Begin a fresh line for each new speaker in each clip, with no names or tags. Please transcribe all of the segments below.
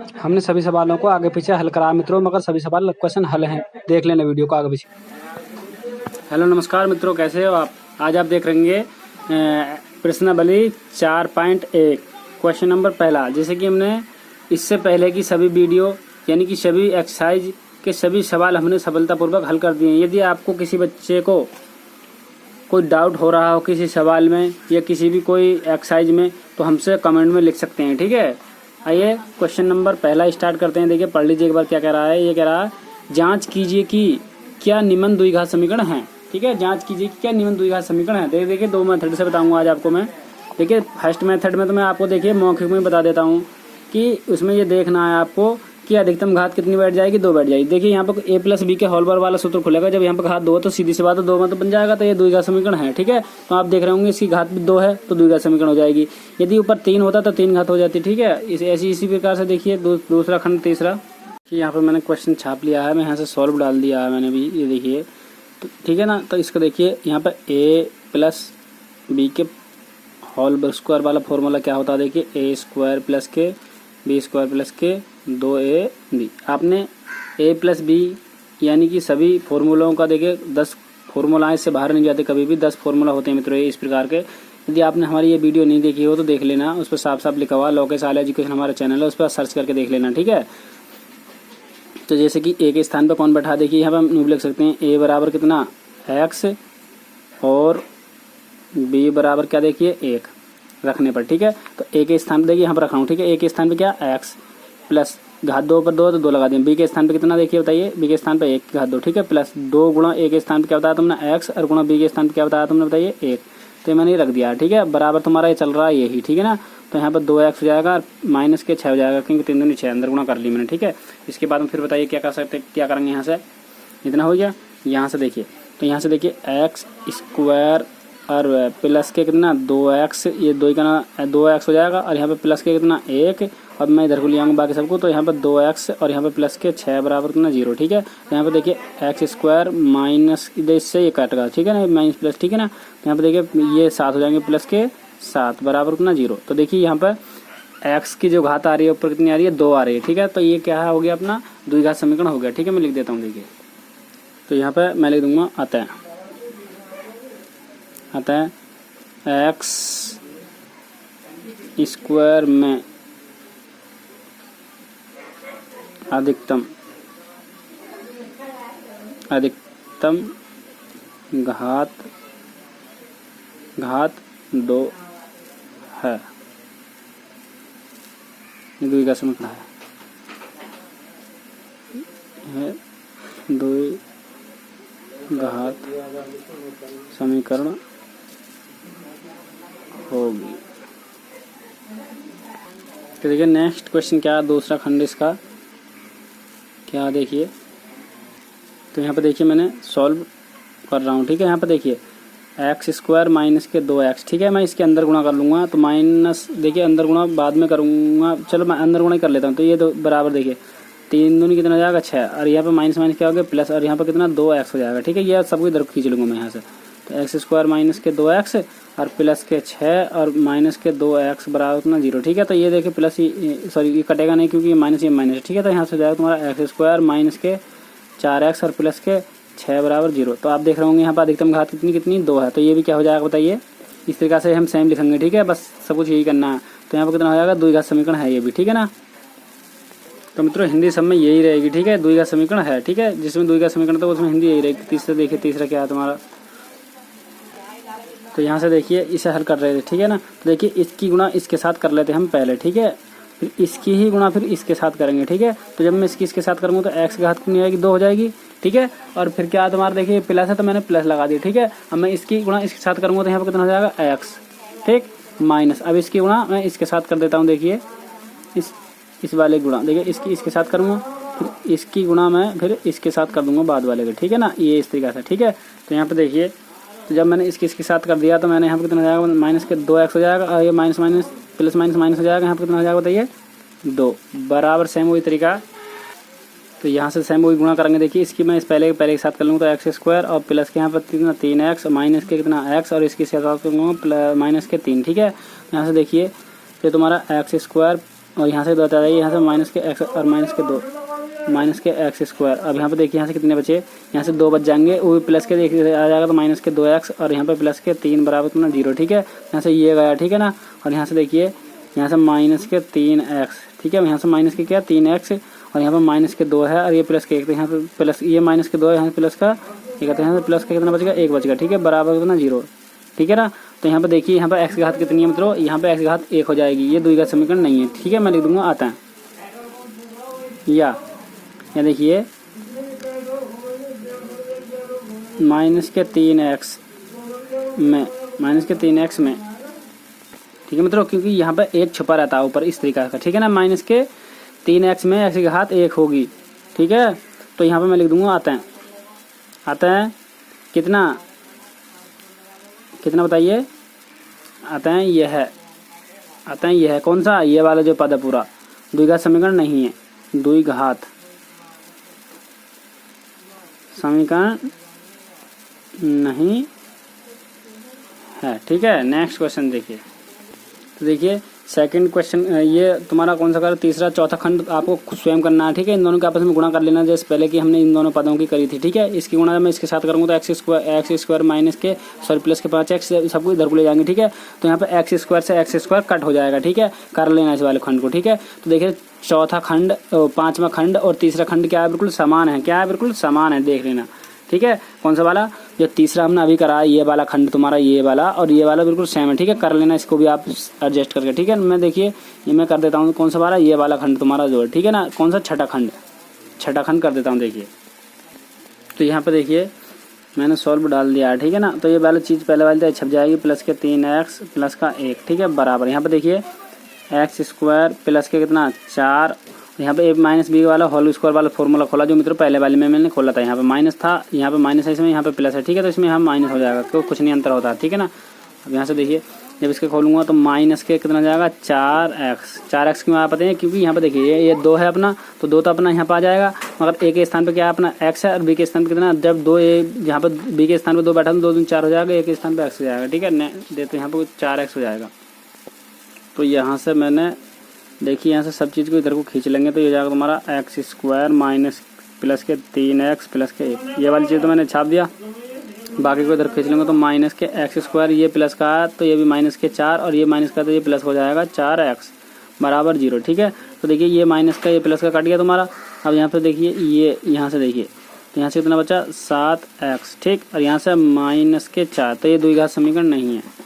हमने सभी सवालों को आगे पीछे हल करा मित्रों, मगर सभी सवाल क्वेश्चन हल हैं। देख लेना वीडियो को आगे पीछे। हेलो नमस्कार मित्रों, कैसे हो आप? आज आप देख रहेंगे प्रश्नावली 4.1 क्वेश्चन नंबर पहला। जैसे कि हमने इससे पहले की सभी वीडियो यानी कि सभी एक्सरसाइज के सभी सवाल हमने सफलतापूर्वक हल कर दिए हैं। यदि आपको किसी बच्चे को कोई डाउट हो रहा हो किसी सवाल में या किसी भी कोई एक्सरसाइज में, तो हमसे कमेंट में लिख सकते हैं, ठीक है। आइए क्वेश्चन नंबर पहला स्टार्ट करते हैं। देखिए पढ़ लीजिए एक बार क्या कह रहा है। ये कह रहा है जांच कीजिए कि क्या निम्न द्विघात समीकरण है, ठीक है। जांच कीजिए कि क्या निम्न द्विघात समीकरण है। देखिए दो मेथड से बताऊंगा आज आपको मैं। देखिए फर्स्ट मेथड में तो मैं आपको देखिए मौखिक में बता देता हूँ कि उसमें ये देखना है आपको कि अधिकतम घात कितनी बैठ जाएगी, 2 बैठ जाएगी। देखिए यहाँ पर a+b के होल वाला सूत्र खुलेगा। जब यहाँ पर घात 2 है तो सीधी सी बात है 2 में तो बन जाएगा, तो ये द्विघात समीकरण है, ठीक है। तो आप देख रहे होंगे इसकी घात भी 2 है तो द्विघात समीकरण हो जाएगी। यदि ऊपर 3 होता तो 3 घात हो जाती, ठीक है। इसी प्रकार से देखिए दूसरा खंड तीसरा कि यहाँ पर मैंने क्वेश्चन छाप लिया है, मैं यहाँ से सॉल्व डाल दिया है मैंने भी, ये देखिए तो ठीक है ना। तो इसको देखिए यहाँ पर a+b के होल स्क्वायर वाला फॉर्मूला क्या होता है। देखिए a² प्लस के b² प्लस के 2ab। आपने a+b यानी कि सभी फॉर्मूलों का देखिए 10 फॉर्मूला इससे बाहर नहीं जाते कभी भी, 10 फॉर्मूला होते हैं मित्रों ये इस प्रकार के। यदि आपने हमारी ये वीडियो नहीं देखी हो तो देख लेना, उस पर साफ साफ लिखा हुआ लोकेश आल एजुकेशन हमारा चैनल है, उस पर सर्च करके देख लेना, ठीक है। तो जैसे कि a के स्थान पर कौन बैठा, देखिए यहाँ पर हम लिख सकते हैं a बराबर कितना x और b बराबर क्या देखिए 1 रखने पर, ठीक है। तो a के स्थान पर देखिए यहाँ पर रखा हूँ, ठीक है। a के स्थान पर क्या x प्लस घात 2 पर 2 तो 2 लगा दें। b के स्थान पे कितना देखिए बताइए, b के स्थान पे 1 घात 2, ठीक है, प्लस 2 गुणा a के स्थान पे क्या बताया तुमने x और गुणा b के स्थान पे क्या बताया तुमने बताइए 1। तो मैंने ये रख दिया, ठीक है। बराबर तुम्हारा ये चल रहा है यही, ठीक है ना। तो यहाँ पर 2x हो जाएगा और माइनस के 6 हो जाएगा, क्योंकि 3 दूनी 6 अंदर गुणा कर ली मैंने, ठीक है। इसके बाद हम फिर बताइए क्या कर सकते, क्या करेंगे। यहाँ से इतना हो गया, यहाँ से देखिए तो यहाँ से देखिए x² और प्लस के कितना 2x, ये 2 का ना 2x हो जाएगा और यहाँ पे प्लस के कितना 1। अब मैं इधर को ले आऊँगा बाकी सबको, तो यहाँ पर 2x और यहाँ पे प्लस के 6 बराबर कितना 0, ठीक है। तो यहाँ पे देखिए x² माइनस इधर से ये कट गया, ठीक है ना, माइनस प्लस, ठीक है ना। तो यहाँ पे देखिए ये 7 हो जाएंगे, प्लस के 7 बराबर कितना 0। तो देखिए यहाँ पर x की जो घात आ रही है ऊपर कितनी आ रही है 2 आ रही है, ठीक है। तो ये क्या हो गया अपना द्विघात समीकरण हो गया, ठीक है। मैं लिख देता हूँ देखिए, तो यहाँ पर मैं लिख दूंगा अतः x² में अधिकतम घात 2 है, द्विघात समीकरण है, द्विघात समीकरण होगी। तो देखिए नेक्स्ट क्वेश्चन क्या है, दूसरा खंड इसका क्या देखिए। तो यहाँ पे देखिए मैंने सॉल्व कर रहा हूँ, ठीक है। यहाँ पे देखिए x² माइनस के 2x, ठीक है। मैं इसके अंदर गुणा कर लूँगा, तो माइनस देखिए अंदर गुणा बाद में करूँगा, चलो मैं अंदर गुणा ही कर लेता हूँ। तो ये तो बराबर देखिए 3 दूनी कितना हो जाएगा 6 और यहाँ पे माइनस माइनस क्या हो गया प्लस, और यहाँ पे कितना 2x हो जाएगा, ठीक है। ये सबको इधर खींच लूँगा मैं यहाँ से। तो x² माइनस के 2x और प्लस के 6 और माइनस के 2x बराबर कितना 0, ठीक है। तो ये देखिए प्लस सॉरी ये कटेगा नहीं क्योंकि ये माइनस है, ठीक है। तो यहाँ से जाएगा तुम्हारा x² माइनस के 4x और प्लस के 6 बराबर 0। तो आप देख रहे होंगे यहाँ पर अधिकतम घात कितनी 2 है, तो ये भी क्या हो जाएगा बताइए। इस तरीके से हम सेम लिखेंगे, ठीक है। बस सब कुछ यही करना है। तो यहाँ पर कितना हो जाएगा द्विघात समीकरण है ये भी, ठीक है ना। तो मित्रों हिंदी सब में यही रहेगी, ठीक है। द्विघात समीकरण है, ठीक है। जिसमें द्विघात समीकरण तो उसमें हिंदी यही रहेगी। तीसरा देखिए, तीसरा क्या है तुम्हारा, तो यहाँ से देखिए इसे हल कर रहे थे, ठीक है ना। तो देखिए इसकी गुणा इसके साथ कर लेते हैं हम पहले, ठीक है। फिर इसकी ही गुणा फिर इसके साथ करेंगे, ठीक है। तो जब मैं इसके साथ करूँगा तो x की घात कितनी आएगी 2 हो जाएगी, ठीक है। और फिर क्या तुम्हारा देखिए प्लस है तो मैंने प्लस लगा दी, ठीक है। अब मैं इसकी गुणा इसके साथ करूँगा तो यहाँ पर कितना हो जाएगा x, ठीक, माइनस। अब इसकी गुणा मैं इसके साथ कर देता हूँ, देखिए इस वाले गुणा देखिए इसके साथ करूँगा, फिर इसकी गुणा मैं फिर इसके साथ कर दूँगा बाद वाले के, ठीक है ना। ये इस तरीके से, ठीक है। तो यहाँ पर देखिए तो जब मैंने इसके साथ कर दिया तो मैंने यहाँ पर कितना हो जाएगा माइनस के 2x हो जाएगा और ये minus minus plus minus minus हो जाएगा। यहाँ पर कितना हो जाएगा बताइए 2 बराबर सेम वही तरीका। तो यहाँ से सेम वही गुणा करेंगे। देखिए इसकी मैं इस पहले के साथ कर लूँगा तो x² और प्लस के यहाँ पर कितना 3x और माइनस के कितना x और इसके साथ करूँगा माइनस के 3, ठीक है। यहाँ से देखिए तो तुम्हारा x² और यहाँ से 2 आ जाएगी, यहाँ से माइनस के एक्स और माइनस के 2 माइनस के एक्स स्क्वायर। अब यहाँ पे देखिए यहाँ से कितने बचे, यहाँ से 2 बच जाएंगे, वो भी प्लस के देखिए आ जाएगा तो माइनस के 2x और यहाँ पे प्लस के 3 बराबर कितना 0, ठीक है। यहाँ से ये गया, ठीक है ना। और यहाँ से देखिए यहाँ से माइनस के 3x, ठीक है। यहाँ से माइनस के क्या 3x और यहाँ पर माइनस के 2 है और ये प्लस के 1, तो यहाँ पे प्लस ये माइनस के 2 है, यहाँ से प्लस का 1, तो यहाँ से प्लस का कितना बचेगा 1 बचेगा, ठीक है, बराबर कितना 0, ठीक है ना। तो यहाँ पर देखिए यहाँ पर एक्स की घात कितनी है मित्रों, यहाँ पे एक्स की घात 1 हो जाएगी, ये द्विघात समीकरण नहीं है, ठीक है। मैं लिख दूंगा आता है या देखिए माइनस के 3x में ठीक है मित्रों, क्योंकि यहाँ पर 1 छुपा रहता है ऊपर इस तरीका का, ठीक है ना। माइनस के 3x में एक्स की घात 1 होगी, ठीक है। तो यहाँ पर मैं लिख दूंगा आता है कितना बताइए, आता है यह है कौन सा, ये वाला जो पद है पूरा द्विघात समीकरण नहीं है, द्विघात समीकरण नहीं है, ठीक है। नेक्स्ट क्वेश्चन देखिए, तो देखिए सेकंड क्वेश्चन, ये तुम्हारा कौन सा कर, तीसरा चौथा खंड आपको स्वयं करना है, ठीक है। इन दोनों के आपस में गुणा कर लेना, जैसे पहले कि हमने इन दोनों पदों की करी थी, ठीक है। इसकी गुणा मैं इसके साथ करूँगा तो एक्स स्क्वायर माइनस के प्लस के 5x सबको इधर को ले जाएंगे, ठीक है। तो यहाँ पे एक्स स्क्वायर से एक्स स्क्वायर कट हो जाएगा, ठीक है। कर लेना इस वाले खंड को, ठीक है। तो देखिए चौथा खंड, पांचवा खंड और तीसरा खंड क्या है, बिल्कुल समान है, क्या है, बिल्कुल समान है, देख लेना, ठीक है। कौन सा वाला, जो तीसरा हमने अभी करा है ये वाला खंड तुम्हारा, ये वाला और ये वाला बिल्कुल सेम है, ठीक है। कर लेना इसको भी आप एडजस्ट करके, ठीक है। मैं देखिए ये मैं कर देता हूँ, कौन सा वाला, ये वाला खंड तुम्हारा जो है, ठीक है ना। कौन सा, छठा खंड कर देता हूँ, देखिए। तो यहाँ पे देखिए मैंने सॉल्व डाल दिया है, ठीक है ना। तो ये वाली चीज़ पहले वाली तो छप जाएगी, प्लस के 3x प्लस का 1, ठीक है, बराबर। यहाँ पे देखिए एक्स स्क्वायर प्लस के कितना 4, यहाँ पे ए माइनस बी वाला होल स्क्वायर वाला फॉर्मूला खोला जो मित्रों पहले वाले में मैंने खोला था। यहाँ पे माइनस था, यहाँ पे माइनस है, इसमें यहाँ पे प्लस है, ठीक है। तो इसमें हम माइनस हो जाएगा, क्योंकि कुछ नहीं अंतर होता है, ठीक है ना। अब यहाँ से देखिए जब इसके खोलूंगा तो माइनस के कितना जाएगा 4x क्यों आप पता है, क्योंकि यहाँ पे देखिए ये 2 है अपना, तो 2 तो अपना यहाँ पे आ जाएगा, मगर ए के स्थान पे क्या है अपना x है और बी के स्थान पे कितना, जब 2 यहाँ पे बी के स्थान पे 2 बैठा तो 2 दूनी 4 हो जाएगा, ए के स्थान पे x हो जाएगा, ठीक है। देते यहाँ पे 4x हो जाएगा। तो यहाँ से मैंने देखिए यहाँ से सब चीज़ को इधर को खींच लेंगे तो ये जाएगा तुम्हारा एक्स स्क्वायर माइनस प्लस के 3x प्लस के 1, ये वाली चीज़ तो मैंने छाप दिया, बाकी को इधर खींच लेंगे तो माइनस के एक्स स्क्वायर, ये प्लस का तो ये भी माइनस के 4 और ये माइनस का तो ये प्लस हो जाएगा 4x बराबर 0, ठीक है। तो देखिए ये माइनस का ये प्लस का कट गया तुम्हारा। अब यहाँ पे देखिए ये यहाँ से देखिए तो यहाँ से कितना बचा 7x, ठीक, और यहाँ से माइनस के 4, तो ये द्विघात समीकरण नहीं है।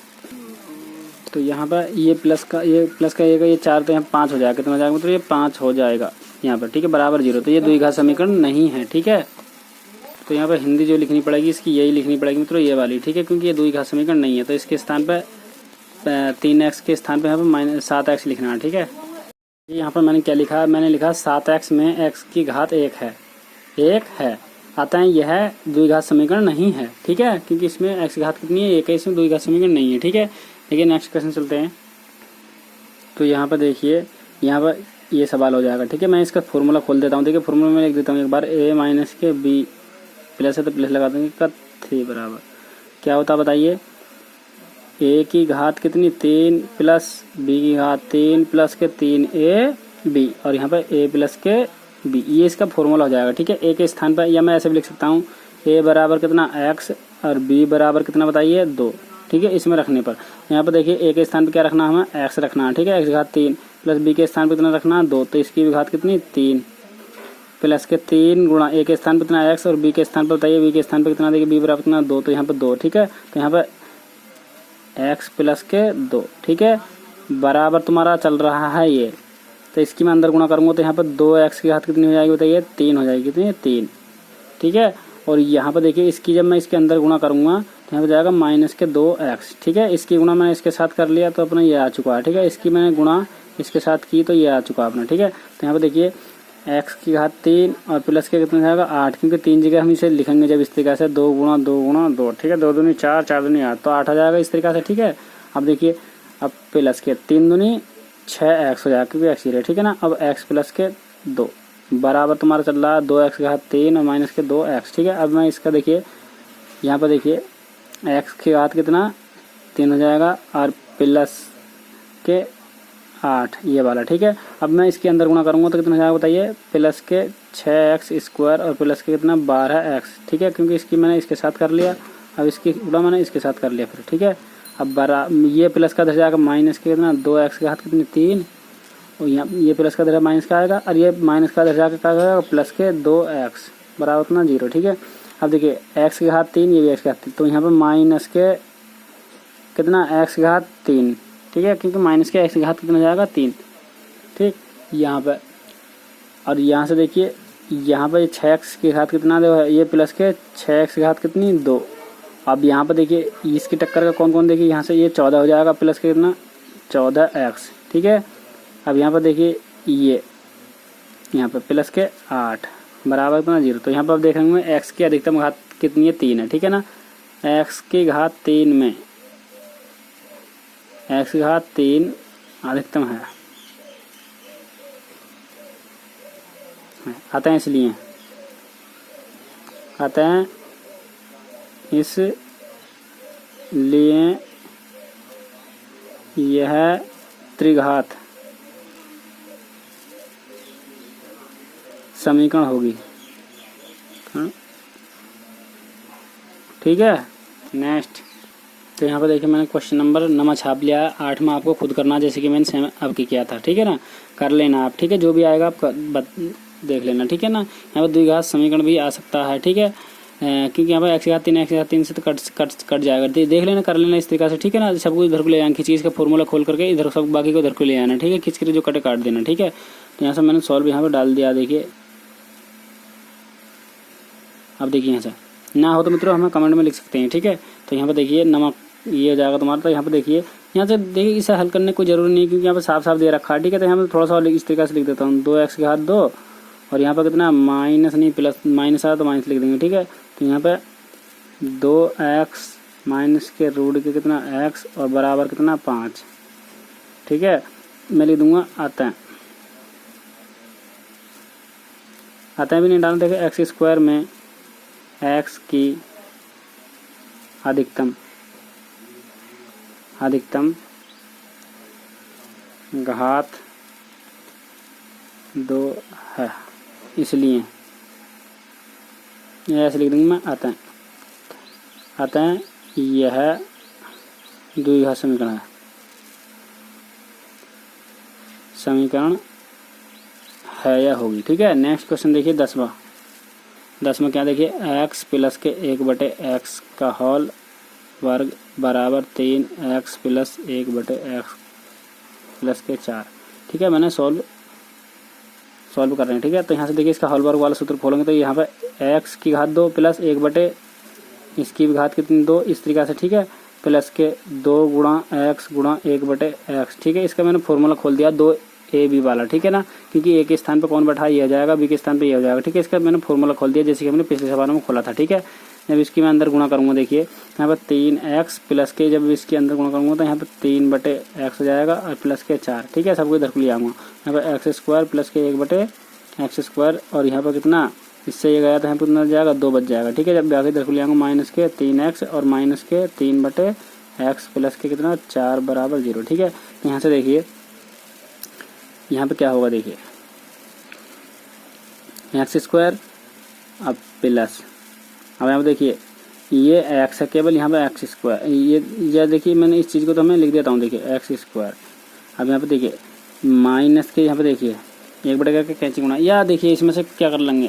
तो यहाँ पर ये प्लस का ये 4 तो यहाँ 5 हो जाएगा, कितना हो जाएगा मतलब ये 5 हो जाएगा यहाँ पर, ठीक है, बराबर 0, तो ये द्विघात समीकरण नहीं है, ठीक है। तो यहाँ पर हिंदी जो लिखनी पड़ेगी इसकी यही लिखनी पड़ेगी मित्रों, ये वाली, ठीक है, क्योंकि ये द्विघात समीकरण नहीं है। तो इसके स्थान पर 3x के स्थान पर यहाँ पर -7x लिखना है, ठीक है। यहाँ पर मैंने क्या लिखा, मैंने लिखा 7x में x की घात 1 है, आता है यह द्विघात समीकरण नहीं है, ठीक है, क्योंकि इसमें x की घात कितनी है 1 है, इसमें द्विघात समीकरण नहीं है, ठीक है। देखिए नेक्स्ट क्वेश्चन चलते हैं। तो यहाँ पर देखिए यहाँ पर ये सवाल हो जाएगा, ठीक है। मैं इसका फॉर्मूला खोल देता हूँ, देखिए फॉर्मूला में लिख देता हूँ एक बार, a माइनस के b प्लस है तो प्लस लगा देंगे का 3 बराबर क्या होता बताइए, a की घात कितनी 3 प्लस b की घात 3 प्लस के 3ab और यहाँ पर a प्लस के b, ये इसका फॉर्मूला हो जाएगा, ठीक है। a के स्थान पर या मैं ऐसे भी लिख सकता हूँ a बराबर कितना x और b बराबर कितना बताइए 2, ठीक है, इसमें रखने पर। यहाँ पर देखिए a के स्थान पर क्या रखना है, हमें x रखना है, ठीक है, x घात 3 प्लस b के स्थान पर कितना रखना है 2, तो इसकी भी घात कितनी 3 प्लस के 3 गुणा a के स्थान पर कितना x और b के स्थान पर बताइए b के स्थान पर कितना, देखिए b बराबर कितना 2, तो यहाँ पर 2, ठीक है। तो यहाँ पर x प्लस के 2, ठीक है, बराबर तुम्हारा चल रहा है ये, तो इसकी मैं अंदर गुणा करूँगा तो यहाँ पर 2x की घात कितनी हो जाएगी बताइए 3 हो जाएगी, कितनी 3, ठीक है। और यहाँ पर देखिए इसकी जब मैं इसके अंदर गुणा करूँगा तो यहाँ पर जाएगा माइनस के 2x, ठीक है। इसकी गुणा मैंने इसके साथ कर लिया तो अपना ये आ चुका है, ठीक है। इसकी मैंने गुणा इसके साथ की तो ये आ चुका अपना, ठीक है। तो यहाँ पर देखिए x की घात 3 और प्लस के कितना जाएगा 8, क्योंकि 3 जगह हम इसे लिखेंगे जब इस तरीके से 2 गुणा 2, ठीक है, 2 दूनी 4, 4 दूनी 8, तो 8 आ जाएगा इस तरीके से, ठीक है। अब देखिए अब प्लस के 3 दूनी 6x हो जाएगा क्योंकि x है, ठीक है ना। अब x प्लस के 2 बराबर तुम्हारा चल रहा है 2x की घात 3 और माइनस के 2x, ठीक है। अब मैं इसका देखिए यहाँ पर देखिए x की घात कितना 3 हो जाएगा और प्लस के 8 ये वाला, ठीक है। अब मैं इसके अंदर गुणा करूँगा तो कितना हो जाएगा बताइए, प्लस के 6x² और प्लस के कितना 12x, ठीक है, क्योंकि इसकी मैंने इसके साथ कर लिया, अब इसकी गुणा मैंने इसके साथ कर लिया फिर, ठीक है। अब ये प्लस का इधर जाएगा माइनस के कितना 2x के घात कितनी 3, और यहाँ ये प्लस का इधर माइनस का आएगा, और ये माइनस का इधर जाकर क्या आएगा प्लस के 2x बराबर उतना 0, ठीक है। अब देखिए x के घात 3, ये भी x के घात 3, तो यहाँ पर माइनस के कितना x के घात 3, ठीक है, क्योंकि माइनस के x के घात कितना जाएगा 3, ठीक। यहाँ पर और यहाँ से देखिए यहाँ पर 6x के घात कितना दो है, ये प्लस के 6x के घात कितनी 2। अब यहाँ पर देखिए इसकी टक्कर का कौन कौन, देखिए यहाँ से ये 14 हो जाएगा प्लस के कितना 14x, ठीक है। अब यहाँ पर देखिए ये यहाँ पर प्लस के 8 बराबर कितना 0, तो यहाँ पर आप देख रहे होंगे x की अधिकतम घात कितनी है 3 है, ठीक है ना। x की घात 3 में x की घात 3 अधिकतम है, आते हैं इसलिए आते हैं इसलिए यह त्रिघात समीकरण होगी, ठीक है। नेक्स्ट, तो यहाँ पर देखिए मैंने क्वेश्चन नंबर छाप लिया, 8 में आपको खुद करना जैसे कि मैंने सेम आपकी किया था, ठीक है ना, कर लेना आप, ठीक है। जो भी आएगा आप देख लेना, ठीक है ना। यहाँ पर द्विघात समीकरण भी आ सकता है, ठीक है, क्योंकि यहाँ पर x की घात 3 से तो कट जाएगा, देख लेना, कर लेना इस तरीके से, ठीक है ना। सब कुछ इधर को ले आना, खींच इसका फॉर्मूला खोल करके इधर सब बाकी को इधर को ले आना, ठीक है, खींच कर जो कटे काट देना, ठीक है। तो यहाँ से मैंने सॉल्व यहाँ पर डाल दिया, देखिए। अब देखिए यहाँ से ना हो तो मित्रों हमें कमेंट में लिख सकते हैं, ठीक है। तो यहाँ पर देखिए नमक ये हो जाएगा तुम्हारा, तो यहाँ पर देखिए यहाँ से देखिए इसे हल करने की कोई जरूरी नहीं, क्योंकि यहाँ पर साफ साफ दे रखा है, ठीक है। तो यहाँ पर थोड़ा सा इस तरीके से लिख देता हूँ, 2x के घात 2 और यहाँ पर कितना माइनस नहीं प्लस माइनस आया तो माइनस लिख देंगे, ठीक है। तो यहाँ पर 2x माइनस के रूट के कितना x और बराबर कितना 5, ठीक है। मैं लिख दूंगा अतः भी नहीं डालना, देखिए x² में x की अधिकतम घात 2 है, इसलिए ऐसे लिख दूंगा मैं अतः यह द्विघात समीकरण है या होगी, ठीक है। नेक्स्ट क्वेश्चन देखिए 10वां क्या, देखिए x प्लस के 1/x का होल वर्ग बराबर 3x प्लस 1/x प्लस के 4, ठीक है। मैंने सॉल्व कर रहे हैं, ठीक है। तो यहाँ से देखिए इसका होल वर्ग वाला सूत्र खोलेंगे तो यहाँ पर x की घात 2 प्लस 1/ इसकी भी घात कितनी 2, इस तरीके से, ठीक है, प्लस के 2 गुणा x गुणा 1/x, ठीक है। इसका मैंने फॉर्मूला खोल दिया 2ab वाला, ठीक है ना, क्योंकि a के स्थान पर कौन बैठा ये आ जाएगा, b के स्थान पर ये हो जाएगा, ठीक है। इसका मैंने फॉर्मूला खोल दिया जैसे कि हमने पिछले सवाल में खोला था, ठीक है। जब इसकी मैं अंदर गुणा करूँगा देखिए यहाँ पर 3x प्लस के, जब इसके अंदर गुणा करूँगा तो यहाँ पर 3/x हो जाएगा और प्लस के 4, ठीक है। सबको इधर को ले आऊँगा, यहाँ पर x² प्लस के 1/x² और यहाँ पर कितना इससे ये गया तो यहाँ पर कितना जाएगा 2 बच जाएगा, ठीक है। जब आगे इधर को ले आऊँगा माइनस के 3x और माइनस के 3/x प्लस के कितना 4 बराबर 0, ठीक है। तो यहाँ से देखिए यहाँ पे क्या होगा, देखिए x² अब प्लस, अब यहाँ पे देखिए ये x है केवल, यहाँ पे x², ये देखिए मैंने इस चीज़ को तो मैं लिख देता हूँ, देखिए x²। अब यहाँ पे देखिए माइनस के यहाँ पे देखिए 1/, करके कैंची गुणा, या देखिए इसमें से क्या कर लेंगे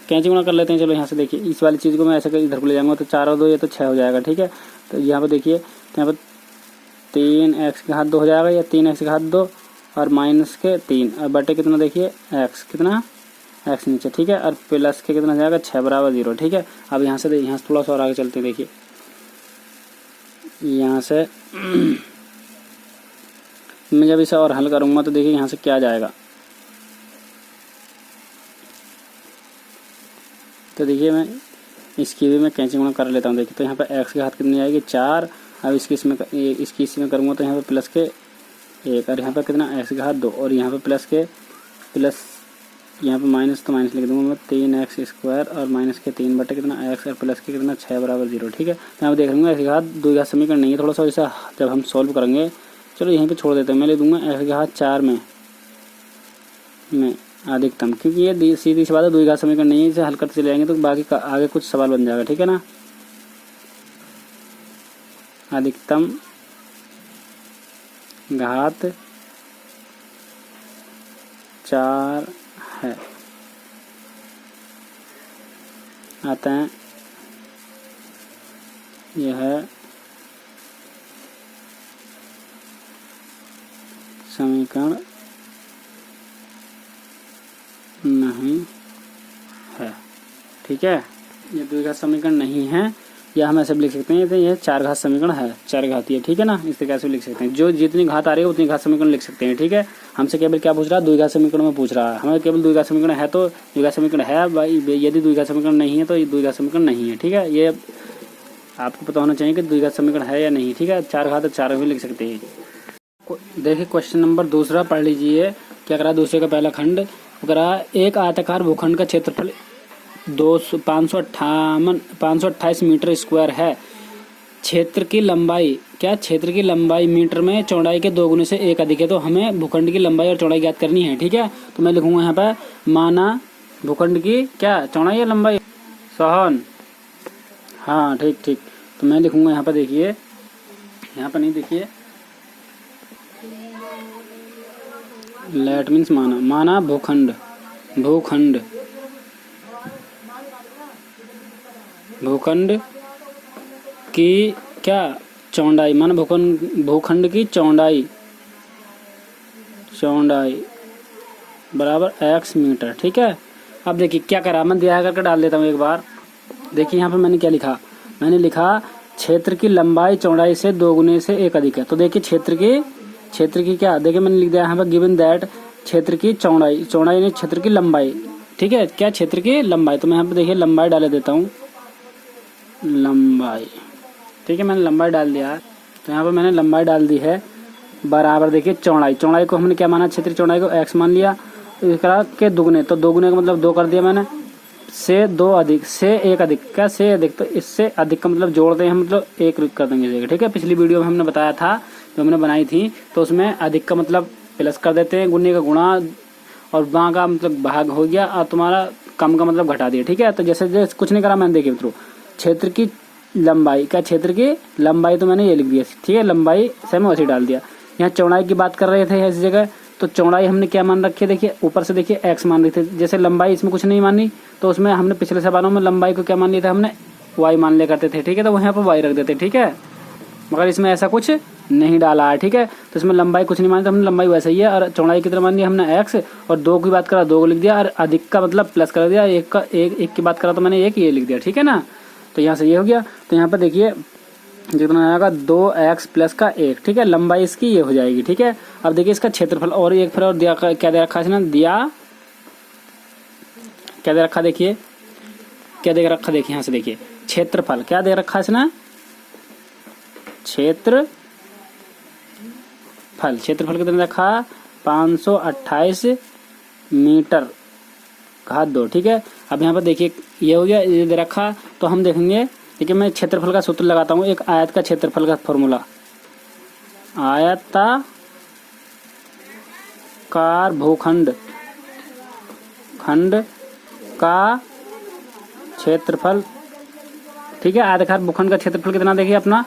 कैंची गुणा कर लेते हैं, चलो यहाँ से देखिए इस वाली चीज़ को मैं ऐसे कर इधर को ले जाऊँगा तो 4 और 2 ये तो 6 हो जाएगा, ठीक है। तो यहाँ पर देखिए यहाँ पर 3x के घात 2 हो जाएगा, या 3x के घात 2 और माइनस के 3 और बटे कितना देखिए x कितना x नीचे, ठीक है, और प्लस के कितना जाएगा 6 बराबर 0, ठीक है। अब यहाँ से थोड़ा सा और आगे चलते हैं, देखिए यहाँ से मैं जब इसे और हल करूँगा तो देखिए यहाँ से क्या जाएगा, तो देखिए मैं इसकी भी मैं कैंची गुणा कर लेता हूँ, देखिए तो यहाँ पर x के घात कितनी आएगी 4, अब इसकी इसमें करूँगा तो यहाँ पर प्लस के 1 और यहाँ पर कितना x के घात 2 और यहाँ पर प्लस यहाँ पे माइनस तो माइनस लिख दूंगा मैं 3x² और माइनस के 3 कितना x और प्लस के कितना 6 बराबर 0, ठीक है। तो यहाँ पर देख लूँगा x के घात 2 घात समीकरण नहीं है, थोड़ा सा ऐसा जब हम सॉल्व करेंगे चलो यहीं पे छोड़ देते हैं, मैं ले दूंगा f घात 4 में अधिकतम, क्योंकि ये सीधी सी बात है, द्विघात समीकरण नहीं है, इसे हल करते चले जाएंगे तो बाकी आगे कुछ सवाल बन जाएगा, ठीक है ना। अधिकतम घात 4 है, आता है यह समीकरण नहीं है, ठीक है। ये द्विघात समीकरण नहीं है, या हम ऐसे भी लिख सकते हैं तो यह 4 घात समीकरण है, 4 घातीय, ठीक है ना। इस तरीके से लिख सकते हैं, जो जितनी घात आ रही है उतनी घात समीकरण लिख सकते हैं, ठीक है। हमसे केवल क्या पूछ रहा है, द्विघात समीकरण में पूछ रहा है, हमें केवल द्विघात समीकरण है तो द्विघात समीकरण है भाई, यदि द्विघात समीकरण नहीं है तो ये द्विघात समीकरण नहीं है, ठीक है। ये आपको पता होना चाहिए कि द्विघात समीकरण है या नहीं, ठीक है। 4 घात 4 भी लिख सकते हैं। देखिए क्वेश्चन नंबर दूसरा पढ़ लीजिए, क्या करा दूसरे का पहला खंड करा, एक आयताकार भूखंड का क्षेत्रफल 528 मीटर स्क्वायर है, क्षेत्र की लंबाई क्षेत्र की लंबाई मीटर में चौड़ाई के 2 गुने से 1 अधिक है, तो हमें भूखंड की लंबाई और चौड़ाई ज्ञात करनी है, ठीक है। तो मैं लिखूंगा यहाँ पर माना भूखंड की चौड़ाई या लंबाई, सोहन, हाँ ठीक, तो मैं लिखूंगा यहाँ पर, देखिए यहाँ पर नहीं, देखिए लेट मीन्स माना भूखंड की चौड़ाई, माना भूखंड की चौड़ाई बराबर x मीटर, ठीक है। अब देखिए क्या करा, मैं दिया करके डाल देता हूँ एक बार। देखिए यहाँ पर मैंने क्या लिखा, मैंने लिखा क्षेत्र की लंबाई चौड़ाई से 2 गुने से 1 अधिक है। तो देखिए क्षेत्र की देखिए मैंने लिख दिया यहाँ पर गिवन दैट क्षेत्र की चौड़ाई नहीं, क्षेत्र की लंबाई, ठीक है, क्षेत्र की लंबाई। तो मैं यहाँ पे देखिए लंबाई डाल देता हूँ, लंबाई, ठीक है, मैंने लंबाई डाल दिया। तो यहाँ पर मैंने लंबाई डाल दी है बराबर, देखिए चौड़ाई को हमने क्या माना, क्षेत्र चौड़ाई को x मान लिया, इसका के दुगने, तो 2 गुने का मतलब 2 कर दिया मैंने, से 2 अधिक से 1 अधिक, से अधिक, तो इससे अधिक का मतलब जोड़ते हैं, मतलब 1 कर देंगे, ठीक है। पिछली वीडियो में हमने बताया था, जो हमने बनाई थी, तो उसमें अधिक का मतलब प्लस कर देते हैं, गुने का गुणा, और वहाँ का मतलब भाग हो गया, और तुम्हारा कम का मतलब घटा दिया, ठीक है। तो जैसे कुछ नहीं करा मैंने, देखिए मित्रों, क्षेत्र की लंबाई क्षेत्र की लंबाई तो मैंने ये लिख दिया, ठीक है, लंबाई से मैं वैसे डाल दिया। यहाँ चौड़ाई की बात कर रहे थे इस जगह, तो चौड़ाई हमने क्या मान रखी है, देखिए ऊपर से देखिए x मान रही थी, जैसे लंबाई इसमें कुछ नहीं मानी, तो उसमें हमने पिछले सवालों में लंबाई को क्या मान लिया था, हमने y मान लिया करते थे, ठीक है। तो वहाँ पर y रख देते, ठीक है, मगर इसमें ऐसा कुछ नहीं डाला है, ठीक है। तो इसमें लंबाई कुछ नहीं मानी, तो हमने लंबाई वैसे ही है, और चौड़ाई कितना मान लिया हमने x, और 2 की बात करा 2 को लिख दिया, और अधिक का मतलब प्लस कर दिया, एक की बात करा तो मैंने 1 ये लिख दिया, ठीक है ना। तो यहाँ से ये हो गया। तो यहाँ पर देखिए जितना आएगा 2x प्लस का 1, ठीक है, लंबाई इसकी ये हो जाएगी, ठीक है। अब देखिए इसका क्षेत्रफल और एक फिर और दिया, क्या दे रखा है इसने, क्या दे रखा, देखिए क्या दे रखा, देखिए यहाँ से देखिए क्षेत्रफल क्या दे रखा है इसने, क्षेत्रफल कितना रखा, 528 मीटर घात 2, ठीक है। अब यहाँ पर देखिए ये हो गया, ये दे रखा, तो हम देखेंगे, देखिए मैं क्षेत्रफल का सूत्र लगाता हूँ, एक आयत का क्षेत्रफल का फॉर्मूला, आयताकार भूखंड का क्षेत्रफल, ठीक है, आयताकार भूखंड का क्षेत्रफल कितना, देखिए अपना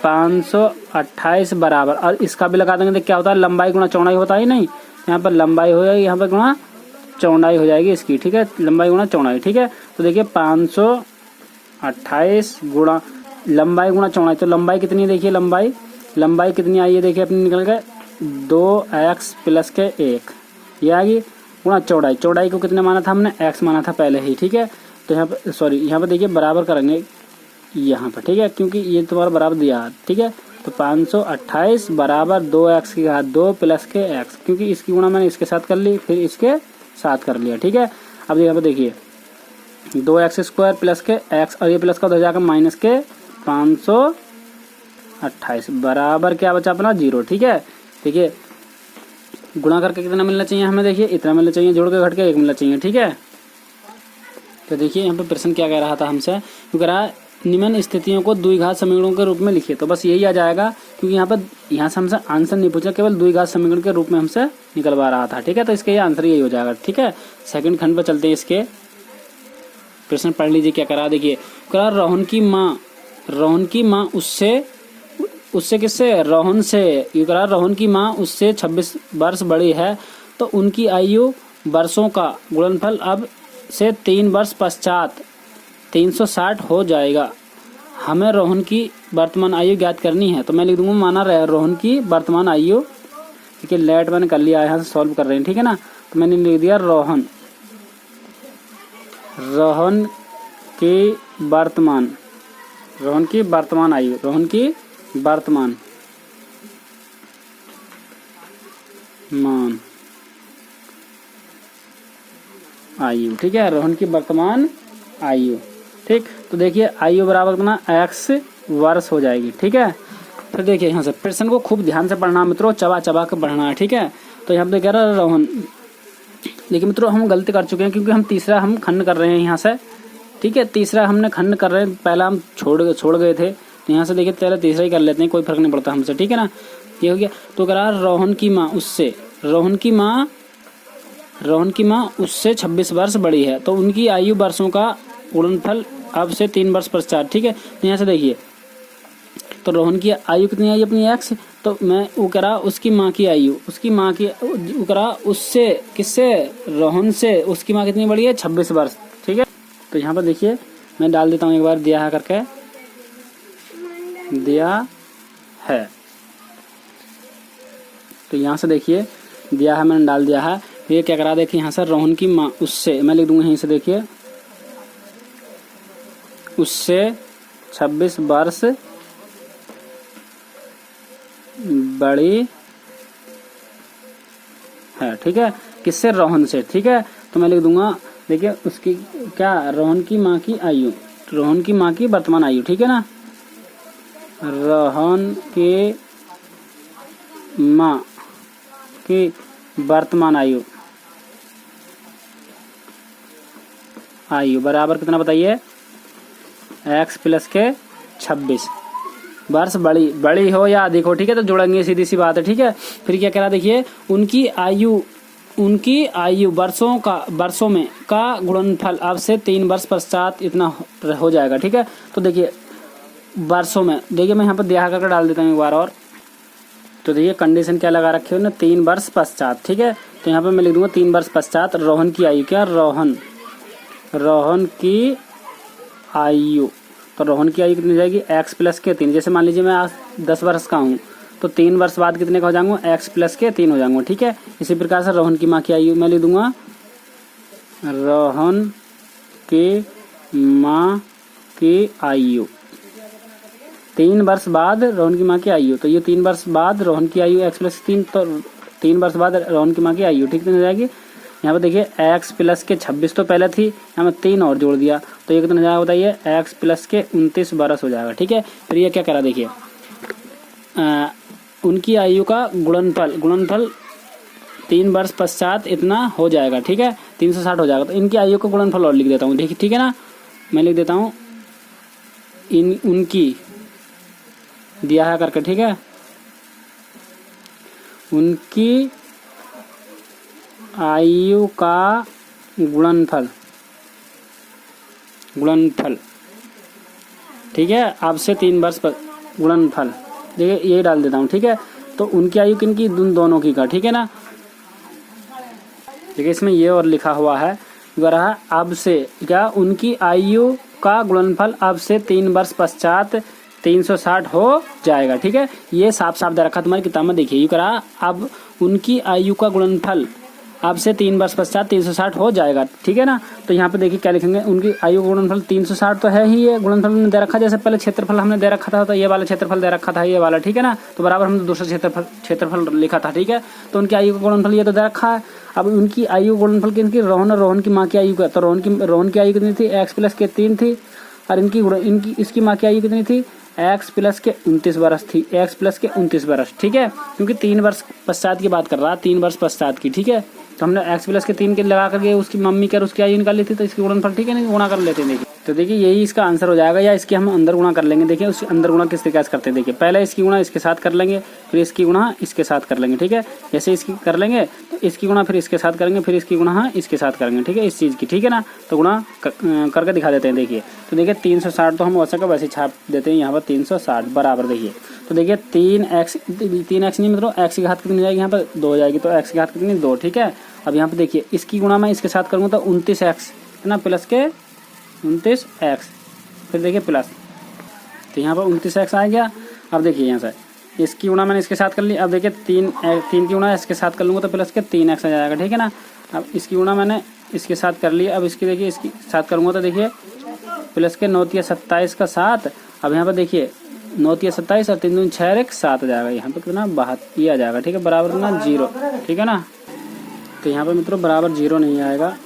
528 बराबर, और इसका भी लगा देंगे, देखिए क्या होता है, लंबाई गुणा चौड़ाई होता है नहीं, यहाँ पर लंबाई हो जाएगी, यहाँ पर गुणा चौड़ाई हो जाएगी इसकी, ठीक है, लंबाई गुणा चौड़ाई, ठीक है। तो देखिए 528 गुणा लंबाई गुणा चौड़ाई, तो लंबाई कितनी है, देखिए लंबाई कितनी आई है, देखिए अपनी निकल गए 2x प्लस के 1, ये आ गई, गुणा चौड़ाई को कितने माना था हमने, x माना था पहले ही, ठीक है। तो यहाँ पर यहाँ पर देखिए बराबर करेंगे यहाँ पर, ठीक है, क्योंकि ये तुम्हारा बराबर दिया, ठीक है। तो 528 बराबर 2x की घात 2 प्लस के x, क्योंकि इसकी गुणा मैंने इसके साथ कर ली, फिर इसके साथ कर लिया, ठीक है। अब यहाँ पर देखिए 2x स्क्वायर प्लस के x, और ये प्लस का हो जाएगा माइनस के 528 बराबर क्या बचा अपना 0, ठीक है। देखिए गुणा करके कितना मिलना चाहिए हमें, देखिए इतना मिलना चाहिए, जोड़ के घट के 1 मिलना चाहिए, ठीक है। तो देखिए यहाँ पे प्रश्न क्या कह रहा था हमसे, कह रहा निम्न स्थितियों को द्विघात समीकरणों के रूप में लिखिए। तो बस यही आ जाएगा, क्योंकि यहाँ से हमसे आंसर नहीं पूछा, केवल द्विघात समीकरण के रूप में हमसे निकलवा रहा था। ठीक है, तो इसका ये आंसर यही हो जाएगा। ठीक है, सेकंड खंड पर चलते हैं। इसके प्रश्न पढ़ लीजिए क्या करा। देखिए करा, रोहन की माँ उससे किससे, रोहन से। ये करा, रोहन की माँ उससे 26 वर्ष बड़ी है, तो उनकी आयु वर्षों का गुणनफल अब से 3 वर्ष पश्चात 360 हो जाएगा। हमें रोहन की वर्तमान आयु ज्ञात करनी है। तो मैं लिख दूंगा, माना रहे रोहन की वर्तमान आयु। ठीक है, लेट मैंने कर लिया, यहाँ से सॉल्व कर रहे हैं। ठीक है ना, तो मैंने लिख दिया रोहन की वर्तमान आयु, रोहन की वर्तमान आयु। ठीक है, रोहन की वर्तमान आयु। ठीक, तो देखिए आयु बराबर कितना, x वर्ष हो जाएगी। ठीक है, फिर देखिए यहाँ से प्रश्न को खूब ध्यान से पढ़ना मित्रों, चबा चबा कर पढ़ना है। ठीक है, तो यहाँ पे कह रहा है रोहन। देखिए मित्रों, हम गलती कर चुके हैं, क्योंकि हम तीसरा खंड कर रहे हैं यहाँ से। ठीक है, तीसरा हमने खंड कर रहे हैं, पहला हम छोड़ गए थे। तो यहाँ से देखिए पहले तीसरा ही कर लेते हैं, कोई फर्क नहीं पड़ता हमसे। ठीक है ना, ये हो गया। तो कह रहा रोहन की माँ उससे 26 वर्ष बड़ी है, तो उनकी आयु वर्षों का गुणनफल अब से 3 वर्ष पश्चात। ठीक है, तो यहाँ से देखिए, तो रोहन की आयु कितनी आई अपनी x, तो मैं वो करा उसकी माँ की आयु, वो करा उससे किससे, रोहन से उसकी माँ कितनी बड़ी है, 26 वर्ष। ठीक है, तो यहाँ पर देखिए मैं डाल देता हूँ एक बार, दिया है करके, दिया है। तो यहाँ से देखिए दिया है, मैंने डाल दिया है। ये क्या करा, देखिए यहाँ से रोहन की माँ उससे, मैं लिख दूंगा यहीं से, देखिए उससे 26 वर्ष बड़ी है। ठीक है, किससे, रोहन से। ठीक है, तो मैं लिख दूंगा, देखिए उसकी क्या, रोहन की माँ की आयु, रोहन की माँ की वर्तमान आयु। ठीक है ना, रोहन की माँ की वर्तमान आयु बराबर कितना बताइए, x प्लस के 26 वर्ष बड़ी हो या अधिक हो। ठीक है, तो जोड़ेंगे, सीधी सी बात है। ठीक है, फिर क्या करा, देखिए उनकी आयु वर्षों में का गुणनफल अब से 3 वर्ष पश्चात इतना हो जाएगा। ठीक है, तो देखिए वर्षों में, देखिए मैं यहाँ पर दिया करके डाल देता हूँ एक बार और। तो देखिए कंडीशन क्या लगा रखे हो ना, 3 वर्ष पश्चात। ठीक है, तो यहाँ पे मैं लिख दूंगा 3 वर्ष पश्चात रोहन की आयु, क्या, रोहन की आयु। तो रोहन की आयु कितनी जाएगी, x प्लस के 3। जैसे मान लीजिए मैं आज 10 वर्ष का हूँ, तो 3 वर्ष बाद कितने का हो जाऊंगा, x प्लस के 3 हो जाऊंगा। ठीक है, इसी प्रकार से रोहन की माँ की आयु मैं लिख दूंगा, रोहन की माँ की आयु 3 वर्ष बाद रोहन की माँ की आयु। तो ये 3 वर्ष बाद रोहन की आयु x प्लस 3, तो 3 वर्ष बाद रोहन की माँ की आयु। ठीक हो जाएगी। यहाँ पर देखिए x प्लस के 26 तो पहले थी, यहाँ में 3 और जोड़ दिया, तो ये कितना जाएगा बताइए, x प्लस के 29 वर्ष हो जाएगा। ठीक है, फिर ये क्या करा, देखिए उनकी आयु का गुणनफल 3 वर्ष पश्चात इतना हो जाएगा। ठीक है, 360 हो जाएगा। तो इनकी आयु का गुणनफल और लिख देता हूँ। देखिए, ठीक है ना, मैं लिख देता हूँ उनकी, दिया है करके। ठीक है, उनकी आयु का गुणनफल। ठीक है, अब से 3 वर्ष पर गुणनफल, देखिए यही डाल देता हूँ। ठीक है, तो उनकी आयु किनकी, दोनों की का। ठीक है ना, देखिए इसमें ये और लिखा हुआ है, रहा अब से क्या, उनकी आयु का गुणनफल अब से 3 वर्ष पश्चात 360 हो जाएगा। ठीक है, ये साफ साफ दे रखा तुम्हारी किताब में, देखिए ये करा, अब उनकी आयु का गुणनफल अब से 3 वर्ष पश्चात 360 हो जाएगा। ठीक है ना, तो यहाँ पे देखिए क्या लिखेंगे, उनकी आयु का गुणनफल 360 तो है ही, ये गुणनफल हमने दे रखा, जैसे पहले क्षेत्रफल हमने दे रखा था, तो ये वाला क्षेत्रफल दे रखा था, ये वाला। ठीक है ना, तो बराबर हमने दूसरा क्षेत्रफल लिखा था। ठीक है, तो उनकी आयु का गुणनफल ये तो दे रखा है। अब उनकी आयु गुणनफल किनकी, रोहन की माँ की आयु का, तो रोहन की आयु कितनी थी, x प्लस के 3 थी, और इसकी माँ की आयु कितनी थी, x प्लस के 29 वर्ष थी, x प्लस के 29 वर्ष। ठीक है, क्योंकि 3 वर्ष पश्चात की बात कर रहा है, 3 वर्ष पश्चात की। ठीक है, तो हमने x प्लस के 3 के लगा करके उसकी मम्मी कर उसकी आई निकाल ली थी, तो इसकी गुणनफल ठीक है नहीं गुणा कर लेते हैं। देखिए तो देखिए यही इसका आंसर हो जाएगा, या इसके हम अंदर गुणा कर लेंगे। देखिए उस अंदर गुणा किस तरीके से करते हैं, देखिए पहले इसकी गुणा इसके साथ कर लेंगे, फिर इसकी गुणा इसके साथ कर लेंगे। ठीक है, जैसे इसकी कर लेंगे तो इसकी गुणा फिर इसके साथ करेंगे, फिर इसकी गुणा इसके साथ करेंगे। ठीक है, इस चीज़ की, ठीक है ना, तो गुणा करके दिखा देते हैं। देखिए तो देखिए 360 तो हम वैसे का वैसे छाप देते हैं यहाँ पर 360 बराबर। देखिए तो देखिए 3x नहीं मतलब x की घात कितनी हो जाएगी, यहाँ पर 2 हो जाएगी, तो x की घात कितनी 2। ठीक है, अब यहाँ पे देखिए इसकी गुणा मैं इसके साथ करूँगा तो 29x है ना, प्लस के 29x, फिर देखिए प्लस, तो यहाँ पर 29x आ गया। अब देखिए यहाँ से इसकी गुणा मैंने इसके साथ कर ली, अब देखिए 3 की गुणा इसके साथ कर लूँगा तो प्लस के 3x आ जाएगा। ठीक है ना, अब इसकी गुणा मैंने इसके साथ कर ली, अब इसकी देखिए इसके साथ करूँगा तो देखिए प्लस के 9 या 27 का 7। अब यहाँ पर देखिए 9 या 27 और 3 दूनी 6 और 1 7 आ जाएगा, यहाँ पर कितना 72 आ जाएगा। ठीक है, बराबर ना 0। ठीक है ना, तो यहाँ पर मित्रों बराबर 0 नहीं आएगा,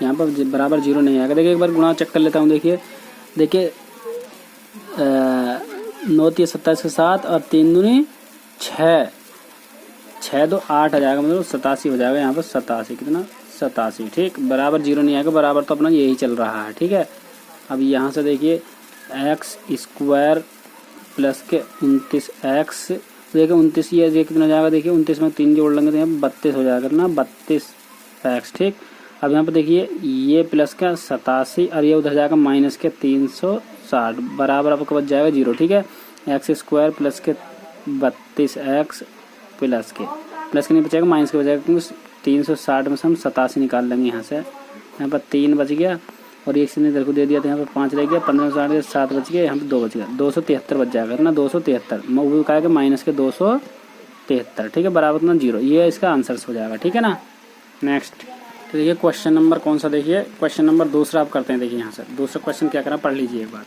यहाँ पर बराबर 0 नहीं आएगा। देखिए एक बार गुणा चेक कर लेता हूँ। देखिए 9 या 27 के 7 और 3 दूनी 6, 6 2 8 आ जाएगा, मतलब 87 हो जाएगा। यहाँ पर 87 कितना 87। ठीक, बराबर 0 नहीं आएगा, बराबर तो अपना यही चल रहा है। ठीक है, अब यहाँ से देखिए x स्क्वायर प्लस के 29x, देखिए 29 ये कितना हो जाएगा, देखिए 29 में 3 जोड़ लेंगे तो यहाँ 32 हो जाएगा ना, 32x। ठीक, अब यहाँ पर देखिए ये प्लस का 87 और ये उधर जाएगा माइनस के 360 बराबर आपको बच जाएगा 0। ठीक है, एक्स स्क्वायर प्लस के 32x प्लस के नहीं बचेगा, माइनस के बचेगा, क्योंकि 360 में से हम 87 निकाल लेंगे। यहाँ से यहाँ पर 3 बच गया और एक से इधर को दे दिया तो यहाँ पर 5 रह गया, 1560 के 7 बच गया, यहाँ पर 2 बच गया, 273 बच जाएगा ना, 273 वो कहा कि माइनस के 273। ठीक है, बराबर ना 0, ये इसका आंसर हो जाएगा। ठीक है ना, नेक्स्ट तो देखिए क्वेश्चन नंबर कौन सा, देखिए क्वेश्चन नंबर दूसरा आप करते हैं। देखिए यहाँ से दूसरा क्वेश्चन क्या करा, पढ़ लीजिए एक बार।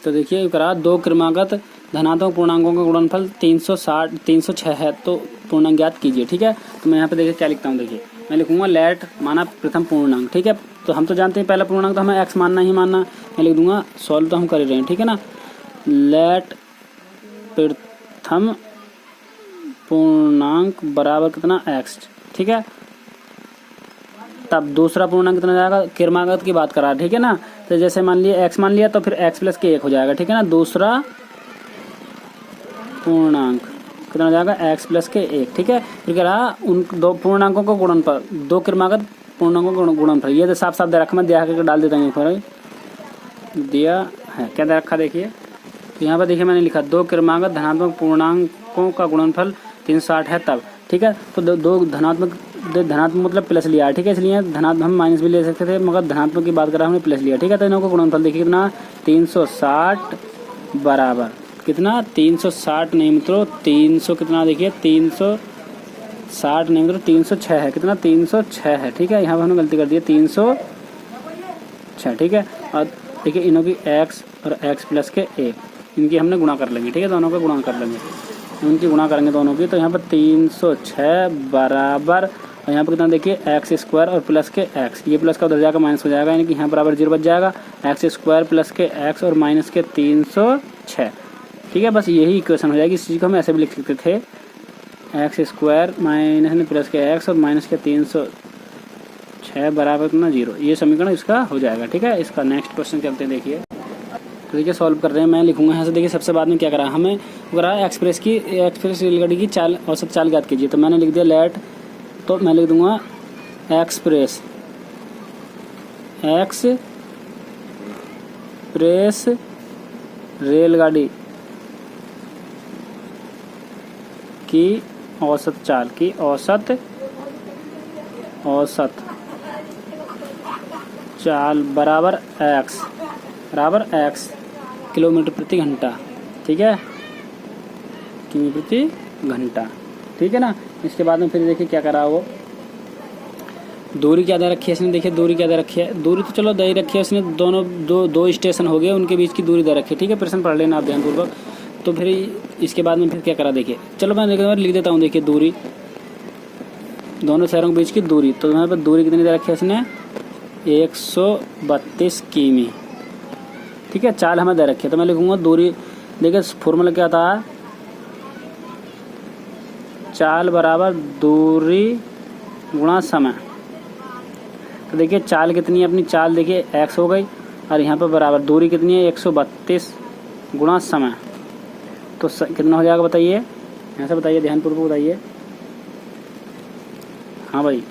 तो देखिए करा 2 क्रमागत धनात्मक पूर्णांकों का गुणनफल 306 है, तो पूर्णांक ज्ञात कीजिए। ठीक है, तो मैं यहाँ पे देखिए क्या लिखता हूँ। देखिए मैं लिखूंगा लेट माना प्रथम पूर्णांक। ठीक है, तो हम तो जानते हैं पहला पूर्णांक तो हमें x मानना ही मानना, मैं लिख दूंगा सॉल्व तो हम कर ही रहे हैं। ठीक है ना, लेट प्रथम पूर्णांक बराबर कितना x। ठीक है, तब दूसरा पूर्णांक कितना जाएगा, क्रमागत की बात करा। ठीक है ना, तो जैसे मान लिया x मान लिया तो फिर x प्लस के 1 हो जाएगा। ठीक है ना, दूसरा पूर्णांक कितना जाएगा x प्लस के 1। ठीक है, फिर कह रहा उन दो पूर्णांकों को गुणनफल, 2 क्रमागत पूर्णांकों को गुणनफल, ये तो साफ साफ दे रखा, मैं दिया करके डाल देता हूँ, दिया है क्या दे रखा। देखिए तो यहाँ पर देखिए मैंने लिखा 2 क्रमागत धनात्मक पूर्णांकों का गुणनफल 360 है तब। ठीक है, तो दो धनात्मक मतलब प्लस लिया है। ठीक है, इसलिए धनात्मक हम माइनस भी ले सकते थे, मगर धनात्मक की बात कर रहा हमने प्लस लिया। ठीक है, तो इनों को गुणनफल देखिए कितना 360 बराबर कितना 360 नहीं मित्रों 300 कितना, देखिए 360 नहीं मित्रों 306 है, कितना 306 है। ठीक है, यहाँ पर हमने गलती कर दी है 306। ठीक है, और देखिए इनों की x और x प्लस के 1 इनकी हमने गुणा कर लेंगे। ठीक है, दोनों का गुणा कर लेंगे, उनकी गुणा करेंगे दोनों की, तो यहाँ पर 306 बराबर और यहाँ पर कितना देखिए एक्स स्क्वायर और प्लस के एक्स, ये प्लस का उधर जाकर माइनस हो जाएगा, यानी कि यहाँ बराबर 0 बच जाएगा, एक्स स्क्वायर प्लस के एक्स और माइनस के 306। ठीक है, बस यही इक्वेशन हो जाएगी। इस चीज़ को हम ऐसे भी लिख सकते थे, एक्स स्क्वायर माइनस में प्लस के एक्स और माइनस के 306 बराबर कितना 0, ये समीकरण इसका हो जाएगा। ठीक है, इसका नेक्स्ट क्वेश्चन करते हैं। देखिए तो देखिए सॉल्व कर रहे हैं, मैं लिखूंगा यहाँ से। देखिए सबसे बाद में क्या करा हमें, करा एक्सप्रेस रेलगाड़ी की चाल औसत चाल ज्ञात कीजिए, तो मैंने लिख दिया लेट, तो मैं लिख दूंगा एक्सप्रेस रेलगाड़ी की औसत चाल की औसत चाल बराबर एक्स किलोमीटर प्रति घंटा। ठीक है, किलोमीटर प्रति घंटा। ठीक है ना, इसके बाद में फिर देखिए क्या करा वो, दूरी क्या दे रखी है इसने, देखिए दूरी क्या दे रखी है, दूरी तो चलो दे ही रखी है उसने, दो स्टेशन हो गए, उनके बीच की दूरी दे रखी है। ठीक है, प्रश्न पढ़ लेना आप ध्यानपूर्वक। तो फिर इसके बाद में फिर क्या करा, देखिए चलो मैं लिख देता हूँ। देखिए दूरी, दोनों शहरों के बीच की दूरी, तो यहाँ पर दूरी कितनी दे रखी है इसने 132 किमी। ठीक है, चाल हमें दे रखी है, तो मैं लिखूंगा दूरी, देखिए फॉर्मूला क्या था, चाल बराबर दूरी गुणा समय। तो देखिए चाल कितनी है अपनी, चाल देखिए x हो गई और यहाँ पर बराबर दूरी कितनी है 132 गुणा समय। तो कितना हो जाएगा बताइए, यहाँ से बताइए, ध्यानपूर्वक बताइए। हाँ भाई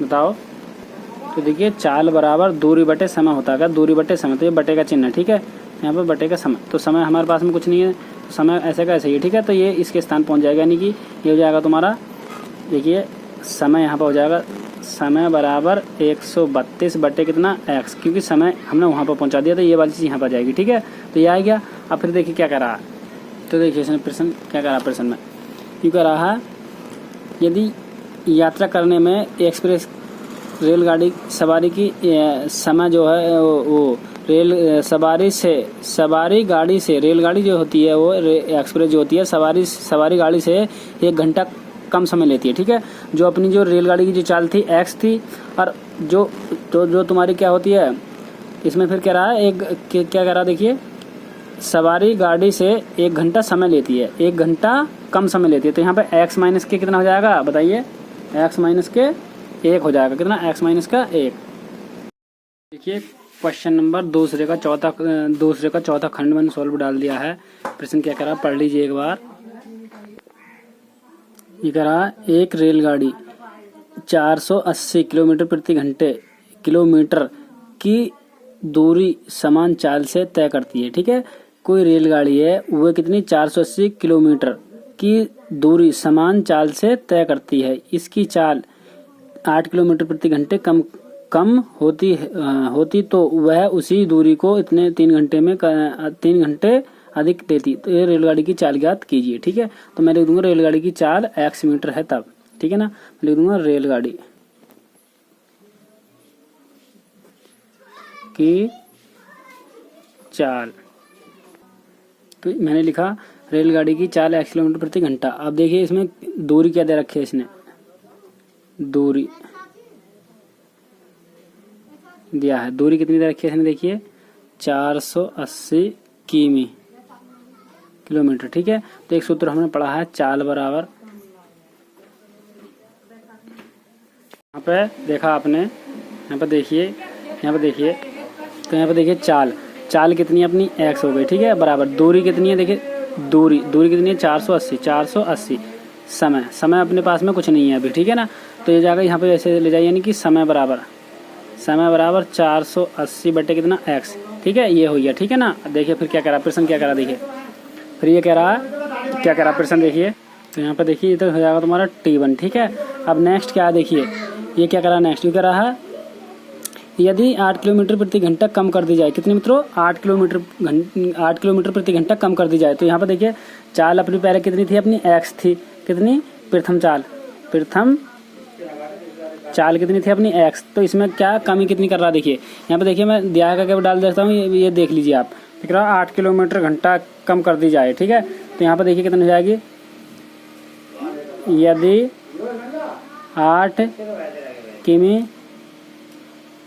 बताओ। तो देखिए चाल बराबर दूरी बटे समय होता है, दूरी बटे समय, तो ये बटे का चिन्ह है, ठीक है, यहाँ पर बटे का समय। तो समय हमारे पास में कुछ नहीं है, तो समय ऐसे का ऐसे ही, ठीक है। तो ये इसके स्थान पहुँच जाएगा, यानी कि ये हो जाएगा तुम्हारा, देखिए समय यहाँ पर हो जाएगा समय बराबर 132 बटे कितना x, क्योंकि समय हमने वहाँ पर पहुँचा दिया, तो ये वाली चीज़ यहाँ पर जाएगी, ठीक है। तो ये आ गया। अब फिर देखिए क्या कर रहा है, तो देखिए इसने प्रश्न क्या कर रहा है, प्रश्न में क्यों कर रहा है, यदि यात्रा करने में एक्सप्रेस रेलगाड़ी सवारी की समय जो है वो सवारी गाड़ी से रेलगाड़ी जो होती है वो एक्सप्रेस जो होती है सवारी गाड़ी से 1 घंटा कम समय लेती है, ठीक है। जो अपनी जो रेलगाड़ी की जो चाल थी x थी, और जो तुम्हारी क्या होती है इसमें फिर कह रहा है क्या कह रहा है, देखिए सवारी गाड़ी से 1 घंटा समय लेती है, 1 घंटा कम समय लेती है। तो यहाँ पे x माइनस के कितना हो जाएगा बताइए, x माइनस के 1 हो जाएगा, कितना x माइनस का 1। देखिए क्वेश्चन नंबर दूसरे का चौथा खंड मैंने सॉल्व डाल दिया है। प्रश्न क्या करा पढ़ लीजिए एक बार। ये कह रहा एक रेलगाड़ी 480 किलोमीटर प्रति घंटे किलोमीटर की दूरी समान चाल से तय करती है, ठीक है। कोई रेलगाड़ी है वह कितनी 480 किलोमीटर की दूरी समान चाल से तय करती है। इसकी चाल 8 किलोमीटर प्रति घंटे कम होती तो वह उसी दूरी को इतने 3 घंटे अधिक देती। तो ये रेलगाड़ी की चाल ज्ञात कीजिए, ठीक है। तो मैं लिख दूंगा रेलगाड़ी की चाल x मीटर है तब, ठीक है ना। मैं लिख दूंगा रेलगाड़ी की चाल, तो मैंने लिखा रेलगाड़ी की चाल x किलोमीटर प्रति घंटा। अब देखिए इसमें दूरी क्या दे रखी है, इसने दूरी दिया है, दूरी कितनी दे रखी है इसने, देखिए 480 किलोमीटर, ठीक है। तो एक सूत्र हमने पढ़ा है चाल बराबर, यहाँ पे देखा आपने, यहाँ पे देखिए तो यहाँ पे देखिए चाल कितनी है अपनी x हो गई, ठीक है, बराबर दूरी कितनी है, देखिए दूरी कितनी है 480। समय अपने पास में कुछ नहीं है अभी, ठीक है ना। तो ये जाकर यहाँ पे ऐसे ले जाइए, यानी कि समय बराबर 480 बटे कितना x, ठीक है, ये हो गया, ठीक है ना। देखिए फिर क्या करा प्रश्न, क्या करा देखिए, फिर ये कह रहा है क्या करा प्रश्न, देखिए तो यहाँ पे देखिए इधर हो जाएगा तुम्हारा T1, ठीक है। अब नेक्स्ट क्या है, देखिए ये क्या करा, नेक्स्ट ये कह रहा है यदि 8 किलोमीटर प्रति घंटा कम कर दी जाए, कितने मित्रों 8 किलोमीटर प्रति घंटा कम कर दी जाए। तो यहाँ पे देखिए चाल अपनी पहले कितनी थी, अपनी x थी, कितनी प्रथम चाल कितनी थी अपनी x। तो इसमें क्या कमी कितनी कर रहा है, देखिए यहाँ पे देखिए मैं दिया करके डाल देता हूँ, ये देख लीजिए आप, दिख रहा है 8 किलोमीटर घंटा कम कर दी जाए, ठीक है। तो यहाँ पे देखिए कितनी हो जाएगी, यदि 8 किमी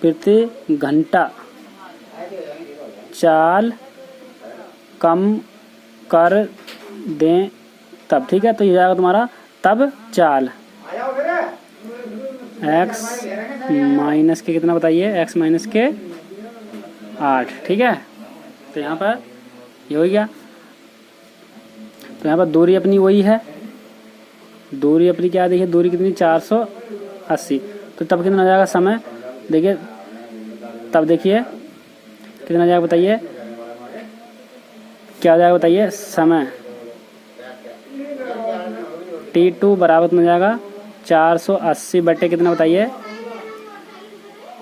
प्रति घंटा चाल कम कर दें तब, ठीक है। तो ये जाएगा तुम्हारा तब चाल x माइनस के कितना बताइए, x माइनस के 8, ठीक है। तो यहाँ पर ये हो गया। तो यहाँ पर दूरी अपनी वही है, दूरी अपनी क्या है, देखिए दूरी कितनी 480। तो तब कितना हो जाएगा समय, देखिए तब देखिए कितना हो जाएगा बताइए, क्या हो जाएगा बताइए, समय T2 बराबर हो जाएगा 480 बटे कितना बताइए,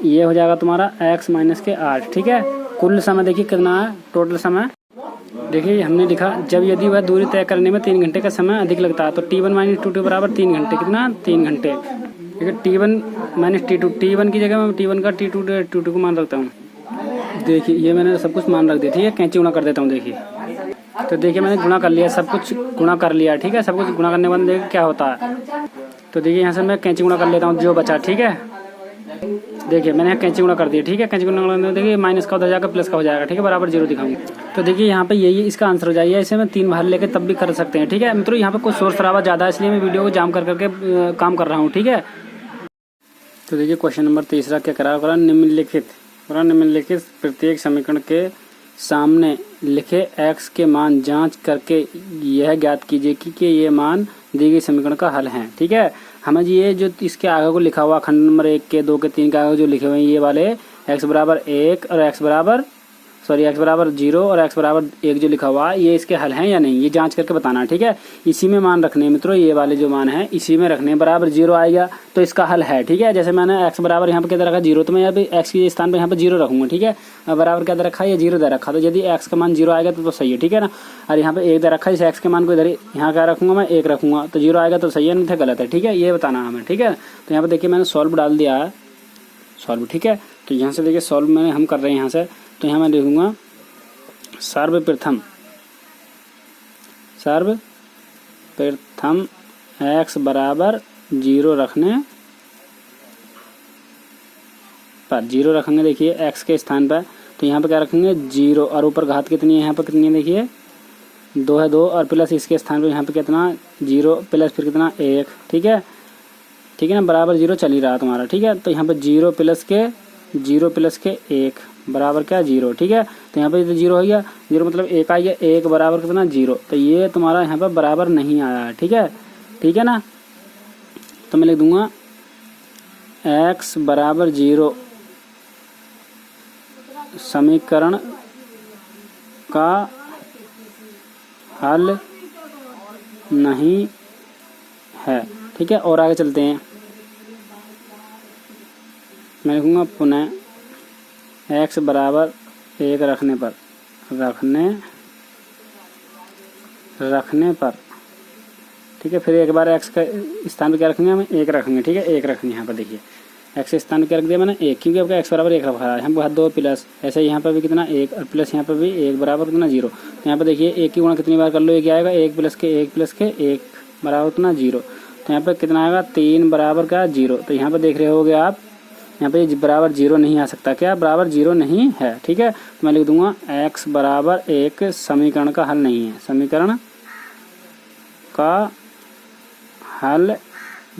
ये हो जाएगा तुम्हारा x माइनस के 8, ठीक है। कुल समय देखिए कितना है, टोटल समय देखिए हमने लिखा जब यदि वह दूरी तय करने में 3 घंटे का समय अधिक लगता है तो T1 माइनस T2 बराबर 3 घंटे, कितना 3 घंटे, ठीक है। T1 माइनस T2, T1 की जगह मैं T1 का T2 को मान रखता हूँ। देखिए ये मैंने सब कुछ मान रख दिया, ठीक है। कैंची गुणा कर देता हूँ, देखिए तो देखिए मैंने गुणा कर लिया, सब कुछ गुणा कर लिया, ठीक है। सब कुछ गुणा करने के बाद देखिए क्या होता है। तो देखिए यहाँ से मैं कैंची गुणा कर लेता हूँ जो बचा, ठीक है। देखिए मैंने यहाँ कैंची गुणा कर दिया, ठीक है। कैंची गुणा करने में देखिए माइनस का हो जाएगा, प्लस का हो जाएगा, ठीक है, बराबर जीरो दिखाऊंगा। तो देखिए यहाँ पे यही इसका आंसर हो जाएगा। इसे मैं 3 बार लेके तब भी कर सकते हैं, ठीक है मित्रों। यहाँ पे कुछ शोर शराबा ज़्यादा है इसलिए मैं वीडियो को जाम कर करके काम कर रहा हूँ, ठीक है। तो देखिए क्वेश्चन नंबर 3 क्या करा होगा, निम्नलिखित प्रत्येक समीकरण के सामने लिखे x के मान जांच करके यह ज्ञात कीजिए कि ये मान दी गई समीकरण का हल है, ठीक है। हमें ये जो इसके आगे को लिखा हुआ खंड नंबर 1 के 2 के 3 के आगे जो लिखे हुए हैं ये वाले x बराबर 1 और x बराबर 0 और x बराबर 1 जो लिखा हुआ है ये इसके हल हैं या नहीं, ये जांच करके बताना है, ठीक है। इसी में मान रखने हैं मित्रों, ये वाले जो मान है इसी में रखने हैं। बराबर 0 आएगा तो इसका हल है, ठीक है। जैसे मैंने x बराबर यहाँ पे क्या रखा 0, तो मैं यहाँ पे x के स्थान पे यहाँ पे 0 रखूंगा, ठीक है। बराबर क्या दे रखा है, ये 0 दे रखा, तो यदि x का मान 0 आएगा तो सही है, ठीक है ना। और यहाँ पे 1 दे रखा है, इस x के मान को इधर यहाँ क्या रखूंगा मैं 1 रखूंगा, तो 0 आएगा तो सही है, नहीं तो गलत है, ठीक है। ये बताना हमें, ठीक है। तो यहाँ पे देखिए मैंने सॉल्व डाल दिया है, सॉल्व, ठीक है। तो यहाँ से देखिए सॉल्व मैंने हम कर रहे हैं यहाँ से, तो यहाँ मैं लिखूंगा सर्वप्रथम x बराबर 0 रखने पर 0 रखेंगे, देखिए x के स्थान पर, तो यहाँ पे क्या रखेंगे 0 और ऊपर घात कितनी है, यहाँ पर कितनी है देखिए 2 है 2 और प्लस इसके स्थान पर यहाँ पे कितना 0 प्लस फिर कितना 1, ठीक है, ठीक है ना। बराबर 0 चल ही रहा तुम्हारा, ठीक है। तो यहाँ पे 0 प्लस के 1 बराबर क्या 0, ठीक है। तो यहाँ पे 0 हो गया, 0 मतलब 1 आ गया, 1 बराबर कितना 0, तो ये तुम्हारा यहाँ पे बराबर नहीं आया है, ठीक है, ठीक है ना। तो मैं लिख दूंगा x बराबर 0 समीकरण का हल नहीं है, ठीक है। और आगे चलते हैं, मैं लिखूंगा पुनः x बराबर 1 रखने पर, ठीक है। फिर एक बार x का स्थान पे क्या रखेंगे हम 1 रखेंगे, ठीक है, 1 रखेंगे। यहाँ पर देखिए x के स्थान पे क्या रख दिया मैंने 1, क्योंकि आपका x बराबर 1 रखा है, हम बहुत 2 प्लस ऐसे यहाँ पर भी कितना 1 और प्लस यहाँ पर भी 1 बराबर कितना 0। तो यहाँ पर देखिए 1 की गुणा कितनी बार कर लो, ये क्या आएगा 1 प्लस के 1 बराबर कितना 0। तो यहाँ पर कितना आएगा 3 बराबर क्या 0। तो यहाँ पर देख रहे होगे आप, यहाँ पे बराबर 0 नहीं आ सकता, क्या बराबर 0 नहीं है, ठीक है। तो मैं लिख दूंगा x बराबर 1 समीकरण का हल नहीं है, समीकरण का हल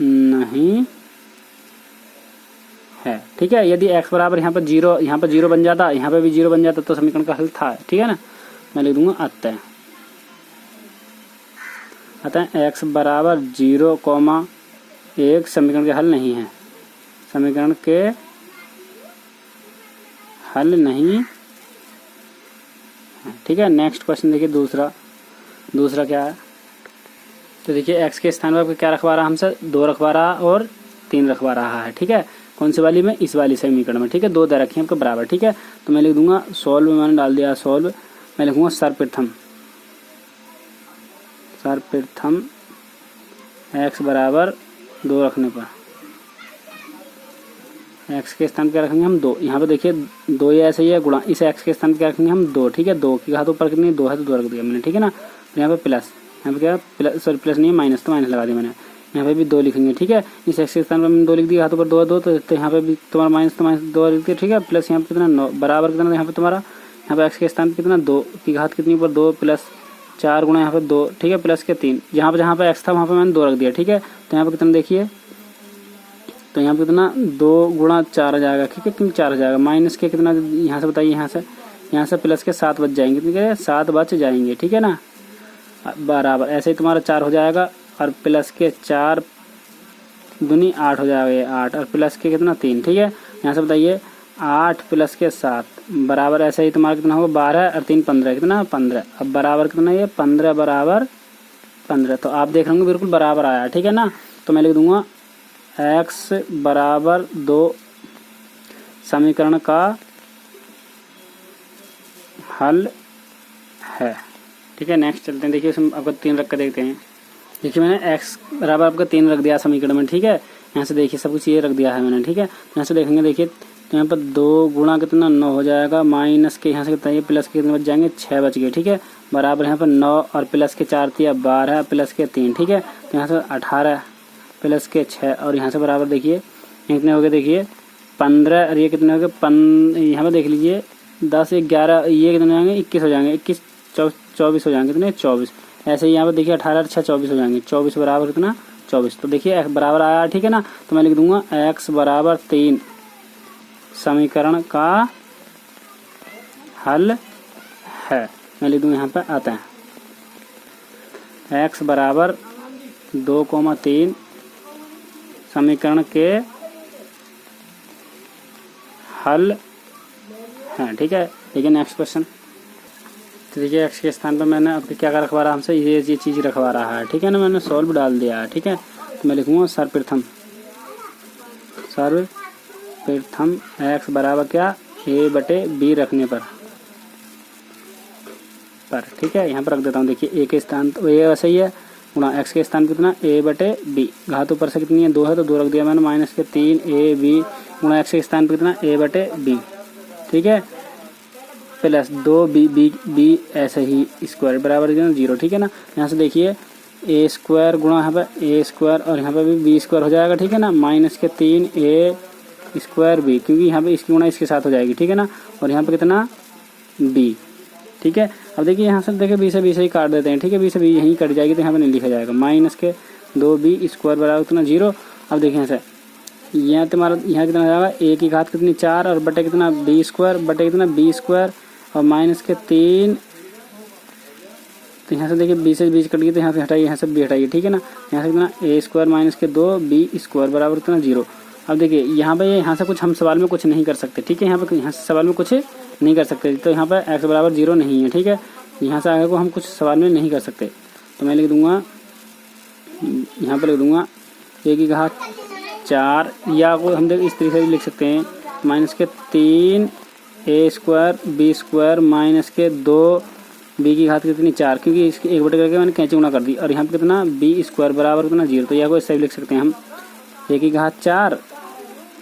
नहीं है, ठीक है। यदि x बराबर यहाँ पर 0 बन जाता, यहाँ पे भी 0 बन जाता तो समीकरण का हल था, ठीक है ना। मैं लिख दूंगा अतः x बराबर 0, 1 समीकरण के हल नहीं है, समीकरण के हल नहीं है, ठीक है। नेक्स्ट क्वेश्चन देखिए दूसरा क्या है। तो देखिए x के स्थान पर क्या रखवा रहा हमसे 2 रखवा रहा और 3 रखवा रहा है, ठीक है। कौन सी वाली में, इस वाली समीकरण में, ठीक है। 2 दे रखी है आपके बराबर, ठीक है। तो मैं लिख दूंगा सॉल्व, मैंने डाल दिया सॉल्व, मैं लिखूंगा सर्वप्रथम x बराबर 2 रखने पर x के स्थान पर क्या रखेंगे हम 2, यहाँ पे देखिए 2 ये ऐसे ही है गुणा, इस x के स्थान पर क्या रखेंगे हम 2, ठीक है। 2 की घात ऊपर कितनी 2 है तो 2 रख दिया मैंने, ठीक है ना। तो यहाँ पे प्लस, यहाँ पे क्या प्लस नहीं माइनस, तो माइनस लगा दिया मैंने। यहाँ पे भी 2 लिखेंगे, ठीक है। इस x के स्थान पर मैंने 2 लिख दिया, घात ऊपर 2 तो यहाँ पे भी तुम्हारा माइनस 2 लिख दिया, ठीक है। प्लस यहाँ पे कितना 9 बराबर कितना, यहाँ पे तुम्हारा यहाँ पे x के स्थान पर कितना 2 की घात कितनी ऊपर 2 प्लस 4 गुणा यहाँ पे 2, ठीक है, प्लस के 3, जहाँ पे x था वहाँ पे मैंने 2 रख दिया, ठीक है। तो यहाँ पे कितना देखिए, तो यहाँ पे कितना 2 गुणा 4 आ जाएगा, ठीक है, क्योंकि 4 आ जाएगा, माइनस के कितना यहाँ से बताइए, यहाँ से प्लस के 7 बच जाएंगे, ठीक है, 7 बच जाएंगे, ठीक है ना। बराबर ऐसे ही तुम्हारा 4 हो जाएगा और प्लस के 4 दूनी 8 हो जाएगा, ये 8 और प्लस के कितना 3, ठीक है। यहाँ से बताइए 8 प्लस के 7 बराबर ऐसे ही तुम्हारा कितना होगा 12 और 3 15, कितना 15। अब बराबर कितना ये 15 बराबर 15, तो आप देख रहे होंगे बिल्कुल बराबर आया, ठीक है ना। तो मैं लिख दूंगा x बराबर 2 समीकरण का हल है, ठीक है। नेक्स्ट चलते हैं, देखिए इसमें आपको 3 रख कर देखते हैं। देखिए मैंने x बराबर आपका 3 रख दिया समीकरण में, ठीक है। यहाँ से देखिए सब कुछ ये रख दिया है मैंने, ठीक है। यहाँ से देखेंगे देखिए तो यहाँ पर 2 गुणा कितना 9 हो जाएगा, माइनस के यहाँ से कितना ये प्लस के कितने बच जाएंगे 6 बच गए, ठीक है। बराबर यहाँ पर 9 और प्लस के 4 दिया 12 प्लस के 3, ठीक है। तो यहाँ से 18 प्लस के 6 और यहाँ से बराबर देखिए कितने हो गए, देखिए 15 और ये कितने हो गए, यहाँ पर देख लीजिए 10 11, ये कितने हो जाएंगे 21 हो जाएंगे, 21 24 हो जाएंगे, कितने 24। ऐसे ही यहाँ पर देखिए 18 6 24 हो जाएंगे, 24 बराबर कितना 24। तो देखिए x बराबर आया, ठीक है ना। तो मैं लिख दूंगा x बराबर 3 समीकरण का हल है। मैं लिख दूंगा यहाँ पर आता है x बराबर 2,3 समीकरण के हल है, ठीक है। देखिए नेक्स्ट क्वेश्चन। तो देखिए x के स्थान पर मैंने अब क्या रखवा रहा हमसे, ये चीज़ रखवा रहा है, ठीक है ना। मैंने सॉल्व डाल दिया है, ठीक है। तो मैं लिखूँगा सर्वप्रथम x बराबर क्या a/b रखने पर, ठीक है। यहाँ पर रख देता हूँ। देखिए a के स्थान तो a वैसे ही है, गुणा x के स्थान पर कितना a/b, घात ऊपर से कितनी है 2 है तो 2 रख दिया मैंने, माइनस के 3ab गुणा x के स्थान पर कितना a/b, ठीक है, प्लस 2b ऐसे ही स्क्वायर बराबर 0, ठीक है ना। यहाँ से देखिए a स्क्वायर गुणा यहाँ पर a स्क्वायर और यहाँ पर भी b स्क्वायर हो जाएगा, ठीक है ना, माइनस के 3a स्क्वायर b, क्योंकि यहाँ पे इसकी गुणा इसके साथ हो जाएगी, ठीक है ना। और यहाँ पे कितना b, ठीक है। अब देखिए यहाँ से देखिए b से ही काट देते हैं, ठीक है, b से b यहीं कट जाएगी तो यहाँ पे नहीं लिखा जाएगा, माइनस के 2b स्क्वायर बराबर कितना 0। अब देखिए यहाँ से यहाँ तुम्हारा यहाँ कितना हो जाएगा a की घात कितनी 4 और बटे कितना b स्क्वायर बटे कितना b स्क्वायर और माइनस के 3। तो यहाँ से देखिए b से बीच कट गई तो यहाँ से हटाइए, यहाँ से b हटाइए, ठीक है ना। यहाँ से कितना a स्क्वायर माइनस के 2b स्क्वायर बराबर कितना 0। अब देखिए यहाँ पे यहाँ से कुछ हम सवाल में कुछ नहीं कर सकते, ठीक है। यहाँ से सवाल में कुछ नहीं कर सकते, तो यहाँ पर x बराबर 0 नहीं है, ठीक है। यहाँ से आगे को हम कुछ सवाल में नहीं कर सकते, तो मैं लिख दूंगा यहाँ पर लिख दूंगा a की घात 4, या को हम देख इस तरीके से भी लिख सकते हैं, माइनस के 3a square b square minus के 2b की घात कितनी 4, क्योंकि इसकी एक बटे करके मैंने कैंची गुणा कर दी, और यहाँ पे कितना b स्क्वायर बराबर कितना 0। तो यह को इससे भी लिख सकते हैं हम a की घात 4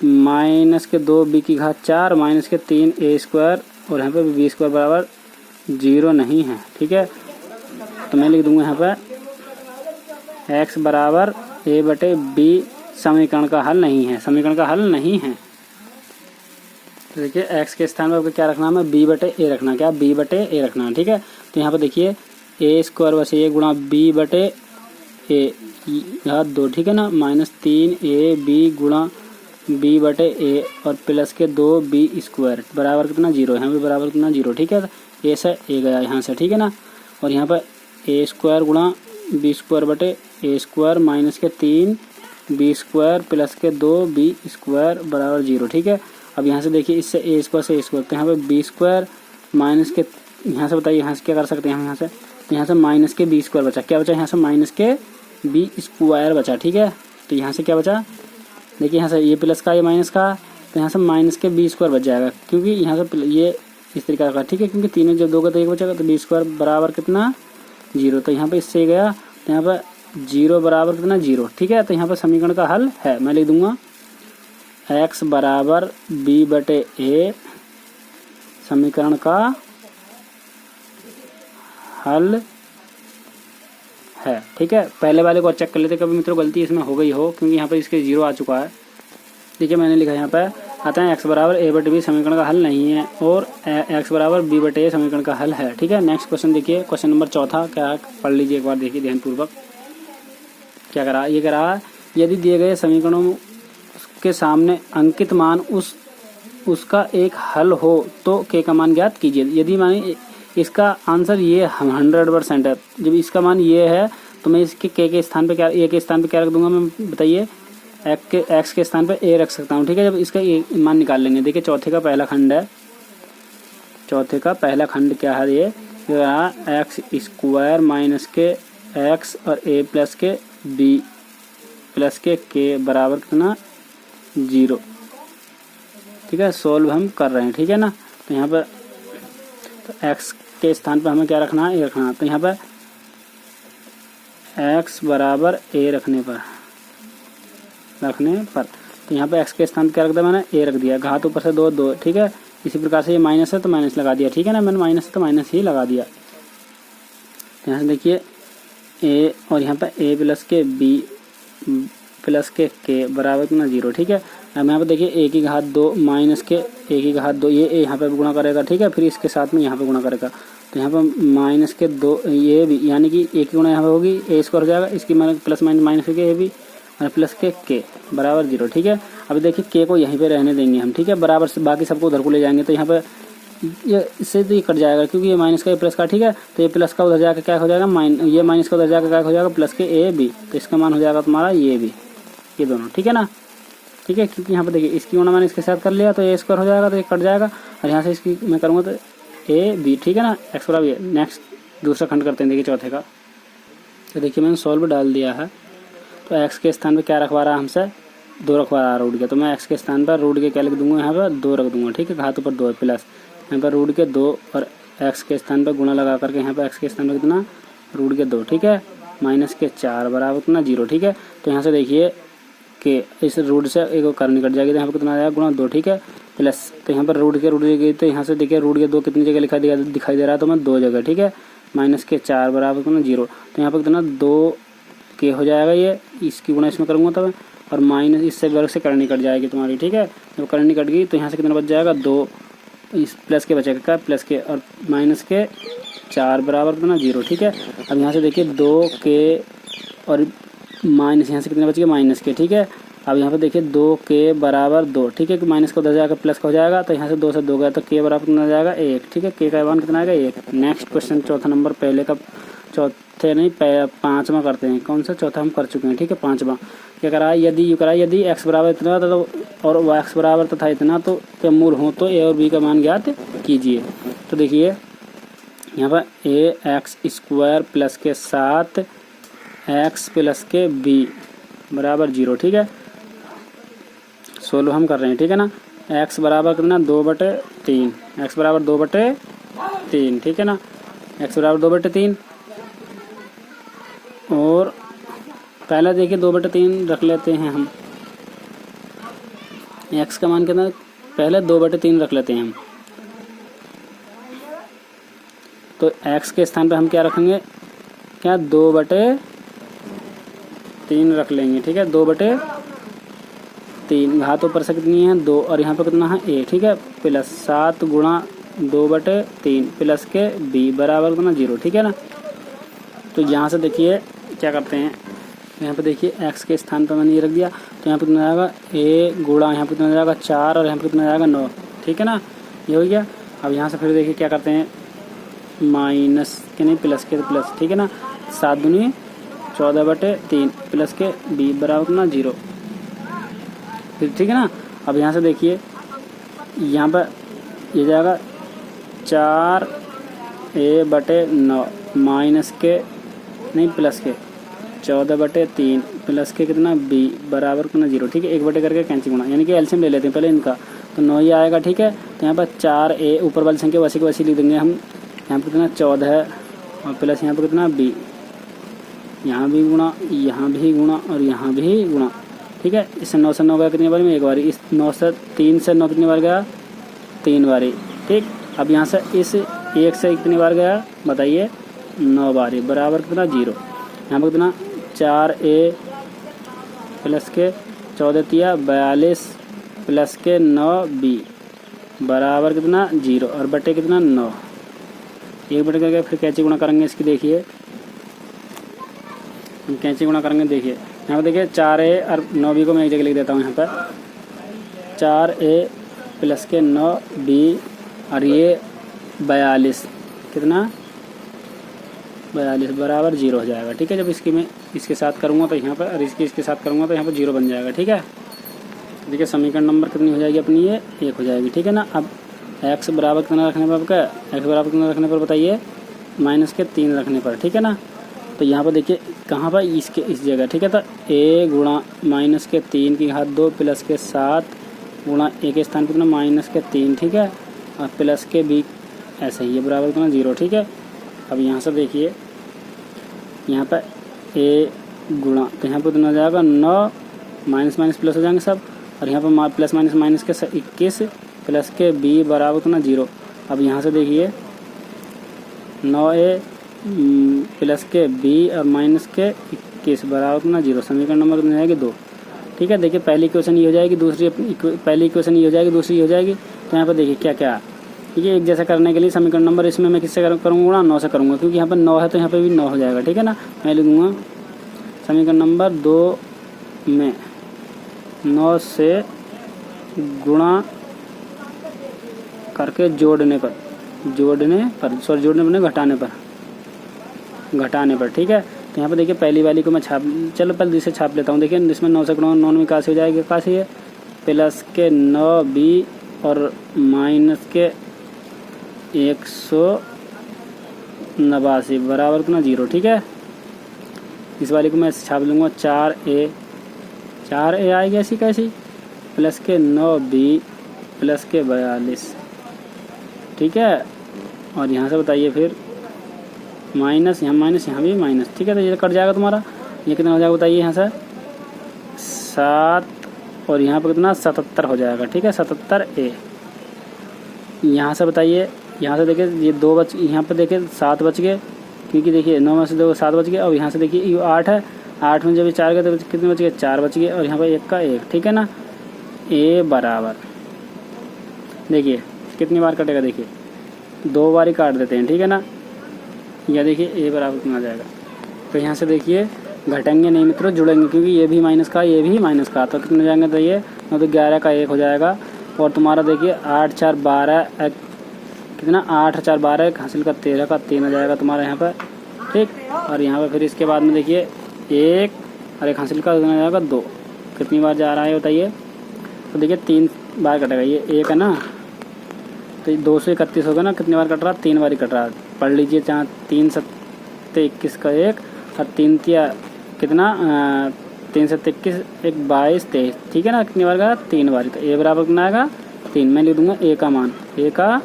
माइनस के 2b की घात 4 माइनस के 3a स्क्वायर और यहाँ पे b स्क्वायर बराबर 0 नहीं है, ठीक है। तो मैं लिख दूंगा यहाँ पर x बराबर a/b समीकरण का हल नहीं है, समीकरण का हल नहीं है। तो देखिए x के स्थान पर आपको क्या रखना है, b/a रखना, क्या b/a रखना, ठीक है। तो यहाँ पर देखिए a स्क्वायर वैसे ये गुणा b/a घात 2, ठीक है ना, माइनस 3ab गुणा b/a और प्लस के 2b स्क्वायर बराबर कितना 0, यहाँ पे बराबर कितना 0, ठीक है। a से a गया यहाँ से, ठीक है ना। और यहाँ पर a स्क्वायर गुणा b स्क्वायर बटे a स्क्वायर माइनस के 3b स्क्वायर प्लस के 2b स्क्वायर बराबर 0, ठीक है। अब यहाँ से देखिए इससे a स्क्वायर से a स्क्वायर, तो यहाँ पे b स्क्वायर माइनस के, यहाँ से बताइए यहाँ से क्या कर सकते हैं हम, यहाँ से माइनस के b स्क्वायर बचा, क्या बचा यहाँ से माइनस के b स्क्वायर बचा, ठीक है। तो यहाँ से क्या बचा, देखिए यहाँ से ये प्लस का ये माइनस का, तो यहाँ से माइनस के b स्क्वायर बच जाएगा, क्योंकि यहाँ से ये इस तरीके का, ठीक है, क्योंकि तीनों जब 2 का तो 1 बचेगा, तो b स्क्वायर बराबर कितना 0। तो यहाँ पे इससे गया तो यहाँ पर 0 बराबर कितना 0, ठीक है। तो यहाँ पर समीकरण का हल है, मैं लिख दूंगा x बराबर b/a समीकरण का हल है, ठीक है। पहले वाले को चेक कर लेते, कभी मित्रों गलती इसमें हो गई हो, क्योंकि यहाँ पर इसके 0 आ चुका है। देखिए मैंने लिखा यहाँ पर आता है x बराबर a/b समीकरण का हल नहीं है और x बराबर b/a समीकरण का हल है, ठीक है। नेक्स्ट क्वेश्चन देखिए, क्वेश्चन नंबर 4 क्या पढ़ लीजिए एक बार, देखिए ध्यानपूर्वक क्या करा। ये कह रहा है यदि दिए गए समीकरणों के सामने अंकित मान उसका एक हल हो तो k का मान ज्ञात कीजिए। यदि माने इसका आंसर ये 100% है, जब इसका मान ये है तो मैं इसके k के स्थान पे क्या, a के स्थान पे क्या रख दूंगा मैं, बताइए x के स्थान पे a रख सकता हूँ, ठीक है। जब इसका मान निकाल लेंगे, देखिए चौथे का पहला खंड है, चौथे का पहला खंड क्या है, ये एक्स स्क्वायर माइनस के x और a प्लस के b प्लस के k बराबर कितना 0, ठीक है। सोल्व हम कर रहे हैं, ठीक है ना। तो यहाँ पर तो x के स्थान पर हमें क्या रखना है, a रखना है। तो यहाँ पर x बराबर a रखने पर तो यहाँ पे x के स्थान पर क्या रख दिया मैंने, a रख दिया, घात ऊपर से 2, ठीक है। इसी प्रकार से ये माइनस है तो माइनस लगा दिया, ठीक है ना, मैंने माइनस है तो माइनस ही लगा दिया। यहाँ से देखिए a और यहाँ पर a प्लस के b प्लस के k बराबर कितना 0, ठीक है। अब यहाँ पे देखिए ए की घात 2 माइनस के ए की घात 2, ये ए यहाँ पे गुणा करेगा, ठीक है। फिर इसके साथ में यहाँ पे गुणा करेगा, तो यहाँ पर माइनस के 2 ये भी, यानी कि ए की गुणा यहाँ पे होगी, ए स्क्वायर हो जाएगा, इसकी माइनस प्लस माइनस के ए भी और प्लस के बराबर 0, ठीक है। अब देखिए के को यहीं पे रहने देंगे हम, ठीक है, बराबर से बाकी सबको उधर को ले जाएंगे। तो यहाँ पे ये इससे तो ये कट जाएगा, क्योंकि ये माइनस का ये प्लस का, ठीक है। तो ये प्लस का उधर जाकर क्या हो जाएगा, ये माइनस का उधर जाकर क्या हो जाएगा, प्लस के ए बी। तो इसका मान हो जाएगा तुम्हारा ये भी, ये दोनों, ठीक है ना, ठीक है। क्योंकि यहाँ पे देखिए इसकी गुणा मैंने इसके साथ कर लिया, तो ए स्क्वायर हो जाएगा, तो ये कट जाएगा। और यहाँ से इसकी मैं करूँगा तो ए बी, ठीक है ना, एक्स बराबर ये। नेक्स्ट दूसरा खंड करते हैं, देखिए चौथे का। तो देखिए मैंने सॉल्व डाल दिया है। तो एक्स के स्थान पे क्या रखवा रहा है हमसे, 2 रखवा रहा है रूट के। तो मैं एक्स के स्थान पर रूट के क्या लिख दूंगा, यहाँ पर 2 रख दूंगा, ठीक है। घात ऊपर 2 प्लस यहाँ पर रूट के 2 और एक्स के स्थान पर गुणा लगा करके यहाँ पर एक्स के स्थान पर कितना, रूट के 2, ठीक है, माइनस के 4 बराबर कितना 0, ठीक है। तो यहाँ से देखिए कि इस रूट से एक कर निकट जाएगी, तो यहाँ पर कितना आ जाएगा गुणा 2, ठीक है, प्लस। तो यहाँ पर रूट के गई, तो यहाँ से देखिए रूट के 2 कितनी जगह दिखाई दे रहा है, तो मैं 2 जगह, ठीक है, माइनस के 4 बराबर कितना 0। तो यहाँ पर कितना 2 के हो जाएगा, ये इसकी गुणा इसमें करूँगा तब, और माइनस इससे वर्ग से करनी कट जाएगी तुम्हारी, ठीक है। जब करनी कट गई तो यहाँ से कितना बच जाएगा 2, इस प्लस के बचेगा क्या, प्लस के और माइनस के 4 बराबर कितना 0, ठीक है। अब यहाँ से देखिए 2 के और माइनस यहाँ से कितना बच गया, माइनस के, ठीक है। अब यहाँ पे देखिए 2 के बराबर 2, ठीक है, कि माइनस का उधर जाकर प्लस का हो जाएगा, तो यहाँ से 2 से 2 गया, तो के बराबर कितना आ जाएगा 1, ठीक है। के का मान कितना आएगा 1। नेक्स्ट क्वेश्चन चौथा नंबर, पहले का चौथे नहीं 5वां करते हैं। कौन सा, चौथा हम कर चुके हैं, ठीक है। 5वां क्या करा है, यदि एक्स बराबर इतना तो और वाई एक्स बराबर तथा इतना तो मूल हो, तो ए और बी का मान ज्ञात कीजिए। तो देखिए यहाँ पर ए एक्स स्क्वायर प्लस के 7 एक्स प्लस के बी बराबर 0, ठीक है। सोल्व हम कर रहे हैं, ठीक है ना। एक्स बराबर कितना 2/3, एक्स बराबर 2/3, ठीक है ना, एक्स बराबर 2/3। और पहला देखिए 2/3 रख लेते हैं हम, एक्स का मान कितना, पहले 2/3 रख लेते हैं हम। तो एक्स के स्थान पे हम क्या रखेंगे, क्या 2/3 रख लेंगे, ठीक है, 2/3। घात ऊपर से कितनी है 2, और यहाँ पे कितना है a, ठीक है, प्लस 7 गुणा 2/3 प्लस के b बराबर कितना 0, ठीक है ना। तो यहाँ से देखिए क्या करते हैं, यहाँ पे देखिए x के स्थान पर मैंने ये रख दिया, तो यहाँ पे कितना जाएगा a गुणा यहाँ पे कितना जाएगा 4 और यहाँ पे कितना जाएगा 9, ठीक है ना, ये हो गया। अब यहाँ से फिर देखिए क्या करते हैं, माइनस के नहीं प्लस के, तो प्लस, ठीक है ना, 7 दूनी 14/3 प्लस के b बराबर कितना 0, फिर ठीक है ना। अब यहाँ से देखिए यहाँ पर ये जाएगा 4a/9 माइनस के नहीं प्लस के 14/3 प्लस के कितना b बराबर कितना 0, ठीक है। 1 करके कैंसिल गुणा, यानी कि एलसीएम ले लेते हैं पहले इनका, तो 9 ही आएगा, ठीक है। तो यहाँ पर 4a ऊपर वाली संख्या वैसी की वैसी लिख देंगे हम, यहाँ पर कितना 14 है और प्लस यहाँ पर कितना b, यहाँ भी गुणा, यहाँ भी गुणा और यहाँ भी गुणा, ठीक है। इससे 9 से 9 गया कितनी बारी में, 1 बारी। इस 9 से 3 से 9 कितनी बार गया, 3 बारी, ठीक। अब यहाँ से इस 1 से कितनी बार गया बताइए, 9 बारी, बराबर कितना 0। यहाँ पर कितना 4a प्लस के 14 तिया 42 प्लस के 9b बराबर कितना 0 और बटे कितना 9। 1 बटे करके फिर कैंची गुणा करेंगे इसकी, देखिए हम कैंची गुणा करेंगे, देखिए यहाँ पर देखिए 4a और 9b को मैं एक जगह लिख देता हूँ, यहाँ पर 4a प्लस के 9b और ये 42 कितना 42 बराबर 0 हो जाएगा, ठीक है। जब इसकी मैं इसके साथ करूँगा तो यहाँ पर, और इसके साथ करूँगा तो यहाँ पर 0 बन जाएगा, ठीक है। देखिए समीकरण नंबर कितनी हो जाएगी अपनी, ये 1 हो जाएगी, ठीक है ना। अब x बराबर कितना रखने पर, आपका x बराबर कितना रखने पर बताइए, -3 रखने पर, ठीक है ना। तो यहाँ पर देखिए कहाँ पर, इसके इस जगह, ठीक है। तो a गुणा -3 की घात 2 प्लस के 7 गुणा a के स्थान पर कितना -3, ठीक है, और प्लस के b ऐसे ही, ये बराबर कितना 0, ठीक है। अब यहाँ से देखिए यहाँ पर a गुणा, तो यहाँ पर कितना जाएगा 9, माइनस माइनस प्लस हो जाएंगे सब, और यहाँ पर प्लस माइनस के 21 प्लस के b बराबर कितना 0। अब यहाँ से देखिए 9a प्लस के b और माइनस के 21 बराबर कितना 0। समीकरण नंबर कितना जाएगी 2। ठीक है। देखिए पहली इक्वेशन ये हो जाएगी, पहली इक्वेशन ये हो जाएगी, दूसरी हो जाएगी। तो यहाँ पर देखिए क्या क्या, ठीक है। एक जैसा करने के लिए समीकरण नंबर इसमें मैं किससे करूँगा, 9 से करूँगा, क्योंकि यहाँ पर 9 है तो यहाँ पर भी 9 हो जाएगा, ठीक है ना। मैं लिखूँगा समीकरण नंबर 2 में 9 से गुणा करके घटाने पर, ठीक है। तो यहाँ पर देखिए पहली वाली को मैं चलो पहले इसे छाप लेता हूँ। देखिए इसमें 9 से गुणा 9 में इक्यासी हो जाएगी, इक्यासी है, प्लस के 9b और माइनस के 189 बराबर कितना 0, ठीक है। इस वाली को मैं छाप लूँगा 4a आएगी ऐसी कैसी, प्लस के 9b प्लस के 42, ठीक है। और यहाँ से बताइए फिर माइनस, यहाँ माइनस, यहाँ भी माइनस, ठीक है। तो ये कट जाएगा तुम्हारा, ये कितना हो जाएगा बताइए, यहाँ से 7 और यहाँ पर कितना 77 हो जाएगा, ठीक है, 77a। यहाँ से बताइए, यहाँ से देखिए ये 2 बच, यहाँ पर देखिए 7 बच गए, क्योंकि देखिए 9 में से 2 7 बच गए। और यहाँ से देखिए ये 8 है, 8 में जब ये 4 गए तो कितने बच गए, 4 बच गए। और यहाँ पर 1 का 1, ठीक है ना। a बराबर देखिए कितनी बार कटेगा, देखिए 2 बार ही काट देते हैं, ठीक है ना। या देखिए a बराबर कितना आ जाएगा, तो यहाँ से देखिए घटेंगे नहीं मित्रों, जुड़ेंगे, क्योंकि ये भी माइनस का, ये भी माइनस का, तो कितने जाएंगे, तो ये तो 11 का 1 हो जाएगा। और तुम्हारा देखिए 8 4 12 कितना, 8 4 12 हासिल का 13 का 3 आ जाएगा तुम्हारा यहाँ पर, ठीक। और यहाँ पर फिर इसके बाद में देखिए 1 और 1 हासिल का कितना आ जाएगा 2, कितनी बार जा रहा है बताइए, तो देखिए 3 बार कटेगा, ये 1 है ना, तो 231 होगा ना, कितनी बार कट रहा है, 3 बार ही कट रहा है। पढ़ लीजिए, जहाँ 3 7 21 का 1 और 3 तिया कितना 3 7 21 1 22 23, ठीक है ना। कितनी बार का, 3 बार, तो a बराबर कितना आएगा 3। मैं लिख दूंगा a का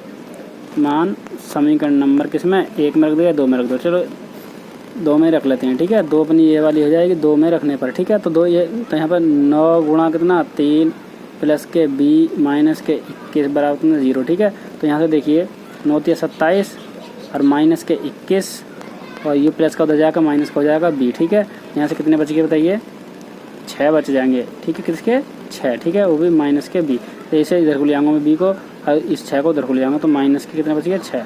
मान समीकरण नंबर किसमें 1 में रख दो या 2 में रख दो, चलो 2 में रख लेते हैं, ठीक है। 2 अपनी ये वाली हो जाएगी 2 में रखने पर, ठीक है। तो 2 ये, तो यहाँ पर 9 गुणा कितना 3 प्लस के b माइनस के 21 बराबर कितना 0, ठीक है। तो यहाँ से देखिए 9 तिया 27 और माइनस के 21 और ये प्लस का हो जाएगा, माइनस का हो जाएगा b, ठीक है। यहाँ से कितने बच गए बताइए, 6 बच जाएंगे, ठीक है, किसके 6, ठीक है, वो भी माइनस के b। तो इसे इधर को ले आऊँगा मैं b को, और इस 6 को उधर को ले आऊँगा, तो माइनस के कितने बच गए 6,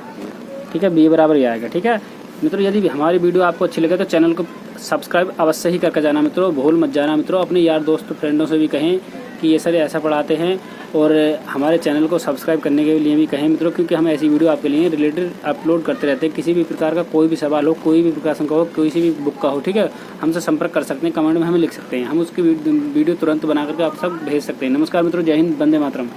ठीक है, b बराबर ये आएगा, ठीक है। मित्रों यदि हमारी वीडियो आपको अच्छी लगे तो चैनल को सब्सक्राइब अवश्य ही करके जाना मित्रों, भूल मत जाना मित्रों। अपने यार दोस्तों फ्रेंडों से भी कहें कि ये सर ऐसा पढ़ाते हैं, और हमारे चैनल को सब्सक्राइब करने के लिए भी कहें मित्रों, क्योंकि हम ऐसी वीडियो आपके लिए रिलेटेड अपलोड करते रहते हैं। किसी भी प्रकार का कोई भी सवाल हो, कोई भी प्रकार का हो, किसी भी बुक का हो, ठीक है, हमसे संपर्क कर सकते हैं, कमेंट में हमें लिख सकते हैं, हम उसकी वीडियो तुरंत बना करके आप सब भेज सकते हैं। नमस्कार मित्रों, जय हिंद, वंदे मातरम।